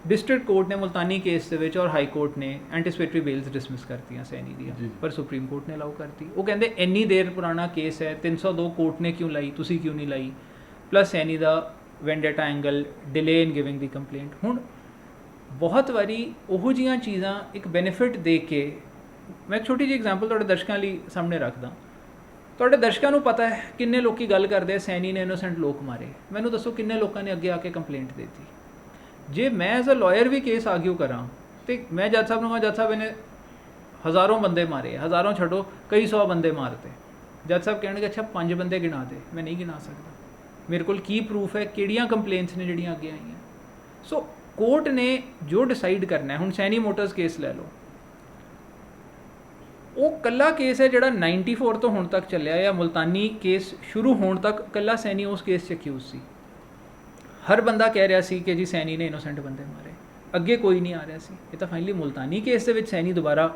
ਡਿਸਟ੍ਰਿਕਟ ਕੋਰਟ ਨੇ ਮੁਲਤਾਨੀ ਕੇਸ ਦੇ ਵਿੱਚ ਔਰ ਹਾਈ ਕੋਰਟ ਨੇ ਐਂਟੀਸਪੇਟਰੀ ਬੇਲਸ ਡਿਸਮਿਸ ਕਰਤੀਆਂ ਸੈਣੀ ਦੀਆਂ, ਪਰ ਸੁਪਰੀਮ ਕੋਰਟ ਨੇ ਅਲਾਉ ਕਰਤੀ। ਉਹ ਕਹਿੰਦੇ ਇੰਨੀ ਦੇਰ ਪੁਰਾਣਾ ਕੇਸ ਹੈ, 302 ਕੋਰਟ ਨੇ ਕਿਉਂ ਲਾਈ, ਤੁਸੀਂ ਕਿਉਂ ਨਹੀਂ ਲਾਈ, ਪਲੱਸ ਸੈਣੀ ਦਾ ਵੈਂਡੇਟਾ ਐਂਗਲ, ਡਿਲੇ ਇਨ ਗਿਵਿੰਗ ਦੀ ਕੰਪਲੇਂਟ। ਹੁਣ ਬਹੁਤ ਵਾਰੀ ਉਹੋ ਜਿਹੀਆਂ ਚੀਜ਼ਾਂ ਇੱਕ ਬੈਨੀਫਿਟ ਦੇ ਕੇ, ਮੈਂ ਇੱਕ ਛੋਟੀ ਜਿਹੀ ਐਗਜ਼ਾਮਪਲ ਤੁਹਾਡੇ ਦਰਸ਼ਕਾਂ ਲਈ ਸਾਹਮਣੇ ਰੱਖਦਾ। ਤੁਹਾਡੇ ਦਰਸ਼ਕਾਂ ਨੂੰ ਪਤਾ ਹੈ ਕਿੰਨੇ ਲੋਕੀ ਗੱਲ ਕਰਦੇ ਆ ਸੈਣੀ ਨੇ ਇਨੋਸੈਂਟ ਲੋਕ ਮਾਰੇ, ਮੈਨੂੰ ਦੱਸੋ ਕਿੰਨੇ ਲੋਕਾਂ ਨੇ ਅੱਗੇ ਆ ਕੇ ਕੰਪਲੇਂਟ ਦਿੱਤੀ। ਜੇ ਮੈਂ ਐਜ਼ ਅ ਲਾਇਰ ਵੀ ਕੇਸ ਆਰਗਿਊ ਕਰਾਂ ਤੇ ਮੈਂ ਜੱਜ ਸਾਹਿਬ ਨੂੰ ਜੱਜ ਸਾਹਿਬ ਇਹਨੇ ਹਜ਼ਾਰਾਂ ਬੰਦੇ ਮਾਰੇ, ਹਜ਼ਾਰਾਂ ਛੱਡੋ ਕਈ ਸੌ ਬੰਦੇ ਮਾਰਤੇ, ਜੱਜ ਸਾਹਿਬ ਕਹਿਣਗੇ ਅੱਛਾ 5 ਬੰਦੇ ਗਿਣਾ ਦੇ, ਮੈਂ ਨਹੀਂ ਗਿਣਾ ਸਕਦਾ, ਮੇਰੇ ਕੋਲ ਕੀ ਪ੍ਰੂਫ ਹੈ, ਕਿਹੜੀਆਂ ਕੰਪਲੇਂਟਸ ਨੇ ਜਿਹੜੀਆਂ ਅੱਗੇ ਆਈਆਂ। ਸੋ ਕੋਰਟ ਨੇ ਜੋ ਡਿਸਾਈਡ ਕਰਨਾ ਹੈ, ਹੁਣ ਸੈਣੀ ਮੋਟਰਸ ਕੇਸ ਲੈ ਲਓ, ਉਹ ਕੱਲਾ ਕੇਸ ਹੈ ਜਿਹੜਾ 94 ਤੋਂ ਹੁਣ ਤੱਕ ਚੱਲਿਆ, ਜਾਂ ਮੁਲਤਾਨੀ ਕੇਸ ਸ਼ੁਰੂ ਹੋਣ ਤੱਕ ਕੱਲਾ ਸੈਣੀ ਉਸ ਕੇਸ 'ਚ ਅਕਿਊਜ਼ ਸੀ। ਹਰ ਬੰਦਾ ਕਹਿ ਰਿਹਾ ਸੀ ਕਿ ਜੀ ਸੈਣੀ ਨੇ ਇਨੋਸੈਂਟ ਬੰਦੇ ਮਾਰੇ, ਅੱਗੇ ਕੋਈ ਨਹੀਂ ਆ ਰਿਹਾ ਸੀ। ਇਹ ਤਾਂ ਫਾਈਨਲੀ ਮੁਲਤਾਨੀ ਕੇਸ ਦੇ ਵਿੱਚ ਸੈਣੀ ਦੁਬਾਰਾ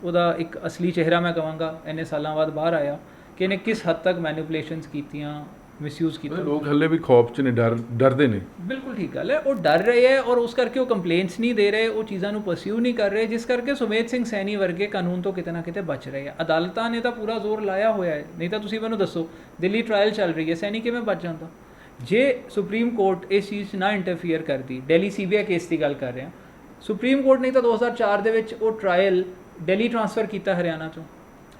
ਉਹਦਾ ਇੱਕ ਅਸਲੀ ਚਿਹਰਾ ਮੈਂ ਕਹਾਂਗਾ ਇੰਨੇ ਸਾਲਾਂ ਬਾਅਦ ਬਾਹਰ ਆਇਆ ਕਿ ਇਹਨੇ ਕਿਸ ਹੱਦ ਤੱਕ ਮੈਨੀਪੂਲੇਸ਼ਨਸ ਕੀਤੀਆਂ, ਮਿਸਯੂਜ਼ ਕੀਤਾ। ਲੋਕ ਹੱਲੇ ਵੀ ਖੌਫ 'ਚ ਨੇ, ਡਰਦੇ ਨੇ। ਬਿਲਕੁਲ ਠੀਕ ਗੱਲ ਹੈ, ਉਹ ਡਰ ਰਹੇ ਹੈ ਔਰ ਉਸ ਕਰਕੇ ਉਹ ਕੰਪਲੇਂਟਸ ਨਹੀਂ ਦੇ ਰਹੇ, ਉਹ ਚੀਜ਼ਾਂ ਨੂੰ ਪਰਸਿਊ ਨਹੀਂ ਕਰ ਰਹੇ, ਜਿਸ ਕਰਕੇ ਸੁਮੇਧ ਸਿੰਘ ਸੈਣੀ ਵਰਗੇ ਕਾਨੂੰਨ ਤੋਂ ਕਿਤੇ ਨਾ ਕਿਤੇ ਬਚ ਰਹੇ ਆ। ਅਦਾਲਤਾਂ ਨੇ ਤਾਂ ਪੂਰਾ ਜ਼ੋਰ ਲਾਇਆ ਹੋਇਆ ਹੈ, ਨਹੀਂ ਤਾਂ ਤੁਸੀਂ ਮੈਨੂੰ ਦੱਸੋ ਦਿੱਲੀ ਟ੍ਰਾਇਲ ਚੱਲ ਰਹੀ ਹੈ, ਸੈਣੀ ਕਿਵੇਂ ਬਚ ਜਾਂਦਾ। ਜੇ ਸੁਪਰੀਮ ਕੋਰਟ ਇਸ ਚੀਜ਼ 'ਚ ਨਾ ਇੰਟਰਫੀਅਰ ਕਰਦੀ, ਦਿੱਲੀ CBI ਕੇਸ ਦੀ ਗੱਲ ਕਰ ਰਹੇ ਹਾਂ, ਸੁਪਰੀਮ ਕੋਰਟ ਨੇ ਤਾਂ 2004 ਦੇ ਵਿੱਚ ਉਹ ਟ੍ਰਾਇਲ ਦਿੱਲੀ ਟ੍ਰਾਂਸਫਰ ਕੀਤਾ ਹਰਿਆਣਾ ਤੋਂ,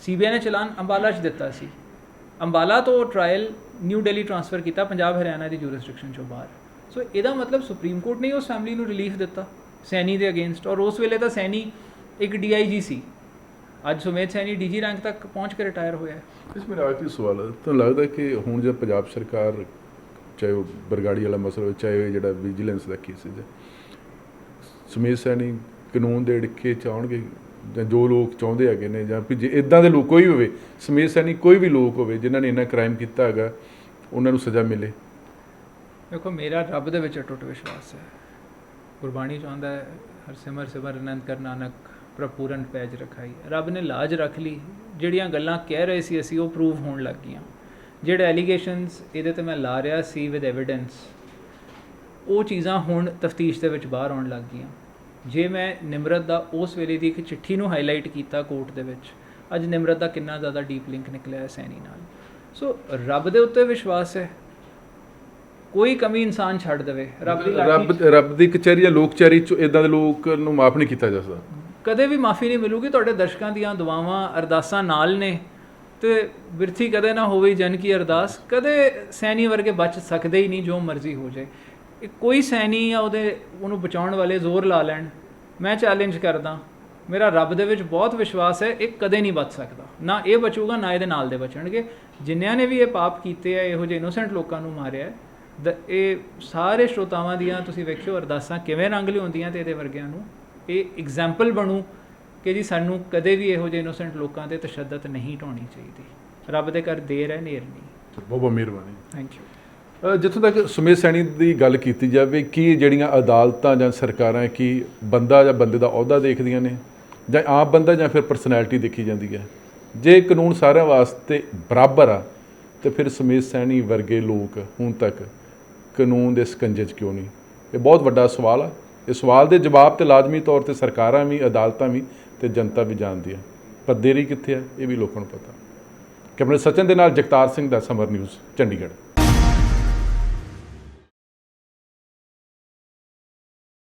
CBI ਨੇ ਚਲਾਨ ਅੰਬਾਲਾ 'ਚ ਦਿੱਤਾ ਸੀ, ਅੰਬਾਲਾ ਤੋਂ ਟ੍ਰਾਇਲ ਨਿਊ ਦਿੱਲੀ ਟ੍ਰਾਂਸਫਰ ਕੀਤਾ, ਪੰਜਾਬ ਹਰਿਆਣਾ ਦੀ ਜੂਰਿਸਡਿਕਸ਼ਨ 'ਚੋਂ ਬਾਹਰ। ਸੋ ਇਹਦਾ ਮਤਲਬ ਸੁਪਰੀਮ ਕੋਰਟ ਨੇ ਉਸ ਫੈਮਿਲੀ ਨੂੰ ਰਿਲੀਫ ਦਿੱਤਾ ਸੈਣੀ ਦੇ ਅਗੇਂਸਟ, ਔਰ ਉਸ ਵੇਲੇ ਤਾਂ ਸੈਣੀ ਇੱਕ DIG ਸੀ, ਅੱਜ ਸੁਮੇਧ ਸੈਣੀ DG ਰੈਂਕ ਤੱਕ ਪਹੁੰਚ ਕੇ ਰਿਟਾਇਰ ਹੋਇਆ। ਇਸ ਮੇਰਾ ਆਖਰੀ ਸਵਾਲ ਹੈ, ਤੁਹਾਨੂੰ ਲੱਗਦਾ ਕਿ ਹੁਣ ਜੇ ਪੰਜਾਬ ਸਰਕਾਰ, ਚਾਹੇ ਉਹ ਬਰਗਾੜੀ ਵਾਲਾ ਮਸਲਾ ਹੋਵੇ, ਚਾਹੇ ਜਿਹੜਾ ਵਿਜੀਲੈਂਸ ਦਾ ਕੇਸ ਹੈ, ਸੁਮੇਧ ਸੈਣੀ ਕਾਨੂੰਨ ਦੇ ਅੜਿੱਕੇ 'ਚ ਆਉਣਗੇ, ਜਾਂ ਜੋ ਲੋਕ ਚਾਹੁੰਦੇ ਹੈਗੇ ਨੇ, ਜਾਂ ਵੀ ਜੇ ਇੱਦਾਂ ਦੇ ਲੋਕ ਕੋਈ ਹੋਵੇ, ਸੁਮੇਧ ਸੈਣੀ ਕੋਈ ਵੀ ਲੋਕ ਹੋਵੇ ਜਿਨ੍ਹਾਂ ਨੇ ਇੰਨਾ ਕ੍ਰਾਈਮ ਕੀਤਾ ਹੈਗਾ, ਉਹਨਾਂ ਨੂੰ ਸਜ਼ਾ ਮਿਲੇ? ਦੇਖੋ, ਮੇਰਾ ਰੱਬ ਦੇ ਵਿੱਚ ਅਟੁੱਟ ਵਿਸ਼ਵਾਸ ਹੈ। ਗੁਰਬਾਣੀ ਚਾਹੁੰਦਾ ਹੈ ਹਰ ਸਿਮਰ ਸਿਮਰ ਅਨੰਦ ਕਰ ਨਾਨਕ ਪ੍ਰਭ ਪੂਰਨ ਪੈਜ ਰਖਾਈ। ਰੱਬ ਨੇ ਲਾਜ ਰੱਖ ਲਈ, ਜਿਹੜੀਆਂ ਗੱਲਾਂ ਕਹਿ ਰਹੇ ਸੀ ਅਸੀਂ ਉਹ ਪ੍ਰੂਵ ਹੋਣ ਲੱਗ ਗਈਆਂ। ਜਿਹੜੇ ਐਲੀਗੇਸ਼ਨਸ ਇਹਦੇ 'ਤੇ ਮੈਂ ਲਾ ਰਿਹਾ ਸੀ ਵਿਦ ਐਵੀਡੈਂਸ, ਉਹ ਚੀਜ਼ਾਂ ਹੁਣ ਤਫਤੀਸ਼ ਦੇ ਵਿੱਚ ਬਾਹਰ ਆਉਣ ਲੱਗ ਗਈਆਂ। ਜੇ ਮੈਂ ਨਿਮਰਤ ਦਾ ਉਸ ਵੇਲੇ ਦੀ ਇੱਕ ਚਿੱਠੀ ਨੂੰ ਹਾਈਲਾਈਟ ਕੀਤਾ ਕੋਰਟ ਦੇ ਵਿੱਚ, ਅੱਜ ਨਿਮਰਤ ਦਾ ਕਿੰਨਾ ਜ਼ਿਆਦਾ ਡੀਪ ਲਿੰਕ ਨਿਕਲਿਆ ਹੈ ਸੈਣੀ ਨਾਲ। ਸੋ ਰੱਬ ਦੇ ਉੱਤੇ ਵਿਸ਼ਵਾਸ ਹੈ, ਕੋਈ ਕਮੀ ਇਨਸਾਨ ਛੱਡ ਦੇਵੇ, ਰੱਬ ਦੀ ਕਚਹਿਰੀ ਜਾਂ ਲੋਕ ਕਚਹਿਰੀ 'ਚ ਇੱਦਾਂ ਦੇ ਲੋਕ ਨੂੰ ਮਾਫ ਨਹੀਂ ਕੀਤਾ ਜਾ ਸਕਦਾ, ਕਦੇ ਵੀ ਮਾਫੀ ਨਹੀਂ ਮਿਲੂਗੀ। ਤੁਹਾਡੇ ਦਰਸ਼ਕਾਂ ਦੀਆਂ ਦੁਆਵਾਂ ਅਰਦਾਸਾਂ ਨਾਲ ਨੇ, ਤੇ ਬਿਰਥੀ ਕਦੇ ਨਾ ਹੋਵੇ ਜਨ ਕੀ ਅਰਦਾਸ, ਕਦੇ ਸੈਣੀ ਵਰਗੇ ਬਚ ਸਕਦੇ ਹੀ ਨਹੀਂ, ਜੋ ਮਰਜ਼ੀ ਹੋ ਜਾਏ। ਕੋਈ ਸੈਣੀ ਜਾਂ ਉਹਨੂੰ ਬਚਾਉਣ ਵਾਲੇ ਜ਼ੋਰ ਲਾ ਲੈਣ, ਮੈਂ ਚੈਲੰਜ ਕਰਦਾ, ਮੇਰਾ ਰੱਬ ਦੇ ਵਿੱਚ ਬਹੁਤ ਵਿਸ਼ਵਾਸ ਹੈ, ਇਹ ਕਦੇ ਨਹੀਂ ਬਚ ਸਕਦਾ, ਨਾ ਇਹ ਬਚੂਗਾ ਨਾ ਇਹਦੇ ਨਾਲ ਦੇ ਬਚਣਗੇ। ਜਿਨ੍ਹਾਂ ਨੇ ਵੀ ਇਹ ਪਾਪ ਕੀਤੇ ਆ, ਇਹੋ ਜਿਹੇ ਇਨੋਸੈਂਟ ਲੋਕਾਂ ਨੂੰ ਮਾਰਿਆ, ਇਹ ਸਾਰੇ ਸਰੋਤਾਵਾਂ ਦੀਆਂ ਤੁਸੀਂ ਵੇਖਿਓ ਅਰਦਾਸਾਂ ਕਿਵੇਂ ਰੰਗ ਲਿਆਉਂਦੀਆਂ, ਤੇ ਇਹਦੇ ਵਰਗਿਆਂ ਨੂੰ ਇਹ ਐਗਜ਼ਾਮਪਲ ਬਣੂ ਕਿ ਜੀ ਸਾਨੂੰ ਕਦੇ ਵੀ ਇਹੋ ਜਿਹੇ ਇਨੋਸੈਂਟ ਲੋਕਾਂ 'ਤੇ ਤਸ਼ੱਦਦ ਨਹੀਂ ਢਾਉਣੀ ਚਾਹੀਦੀ। ਰੱਬ ਦੇ ਘਰ ਦੇਰ ਹੈ, ਨੇਰ ਨਹੀਂ। ਬਹੁਤ ਬਹੁਤ ਮਿਹਰਬਾਨੀ, ਥੈਂਕ ਯੂ। ਜਿੱਥੋਂ ਤੱਕ ਸੁਮੇਧ ਸੈਣੀ ਦੀ ਗੱਲ ਕੀਤੀ ਜਾਵੇ, ਕੀ ਜਿਹੜੀਆਂ ਅਦਾਲਤਾਂ ਜਾਂ ਸਰਕਾਰਾਂ ਕੀ ਬੰਦਾ ਜਾਂ ਬੰਦੇ ਦਾ ਅਹੁਦਾ ਦੇਖਦੀਆਂ ਨੇ, ਜਾਂ ਆਮ ਬੰਦਾ, ਜਾਂ ਫਿਰ ਪਰਸਨੈਲਿਟੀ ਦੇਖੀ ਜਾਂਦੀ ਹੈ? ਜੇ ਕਾਨੂੰਨ ਸਾਰਿਆਂ ਵਾਸਤੇ ਬਰਾਬਰ ਆ, ਤੇ ਫਿਰ ਸੁਮੇਧ ਸੈਣੀ ਵਰਗੇ ਲੋਕ ਹੁਣ ਤੱਕ ਕਾਨੂੰਨ ਦੇ ਸਕੰਜੇ 'ਚ ਕਿਉਂ ਨਹੀਂ? ਇਹ ਬਹੁਤ ਵੱਡਾ ਸਵਾਲ ਆ। ਇਸ ਸਵਾਲ ਦੇ ਜਵਾਬ ਤੇ ਲਾਜ਼ਮੀ ਤੌਰ ਤੇ ਸਰਕਾਰਾਂ ਵੀ, ਅਦਾਲਤਾਂ ਵੀ ਤੇ ਜਨਤਾ ਵੀ ਜਾਣਦੀ ਆ, ਪਰ ਦੇਰੀ ਕਿੱਥੇ ਆ ਇਹ ਵੀ ਲੋਕਾਂ ਨੂੰ ਪਤਾ। ਕੈਮਰਾ ਸਚਨ ਦੇ ਨਾਲ ਜਗਤਾਰ ਸਿੰਘ ਦਾ ਸਮਰ ਨਿਊਜ਼, ਚੰਡੀਗੜ੍ਹ।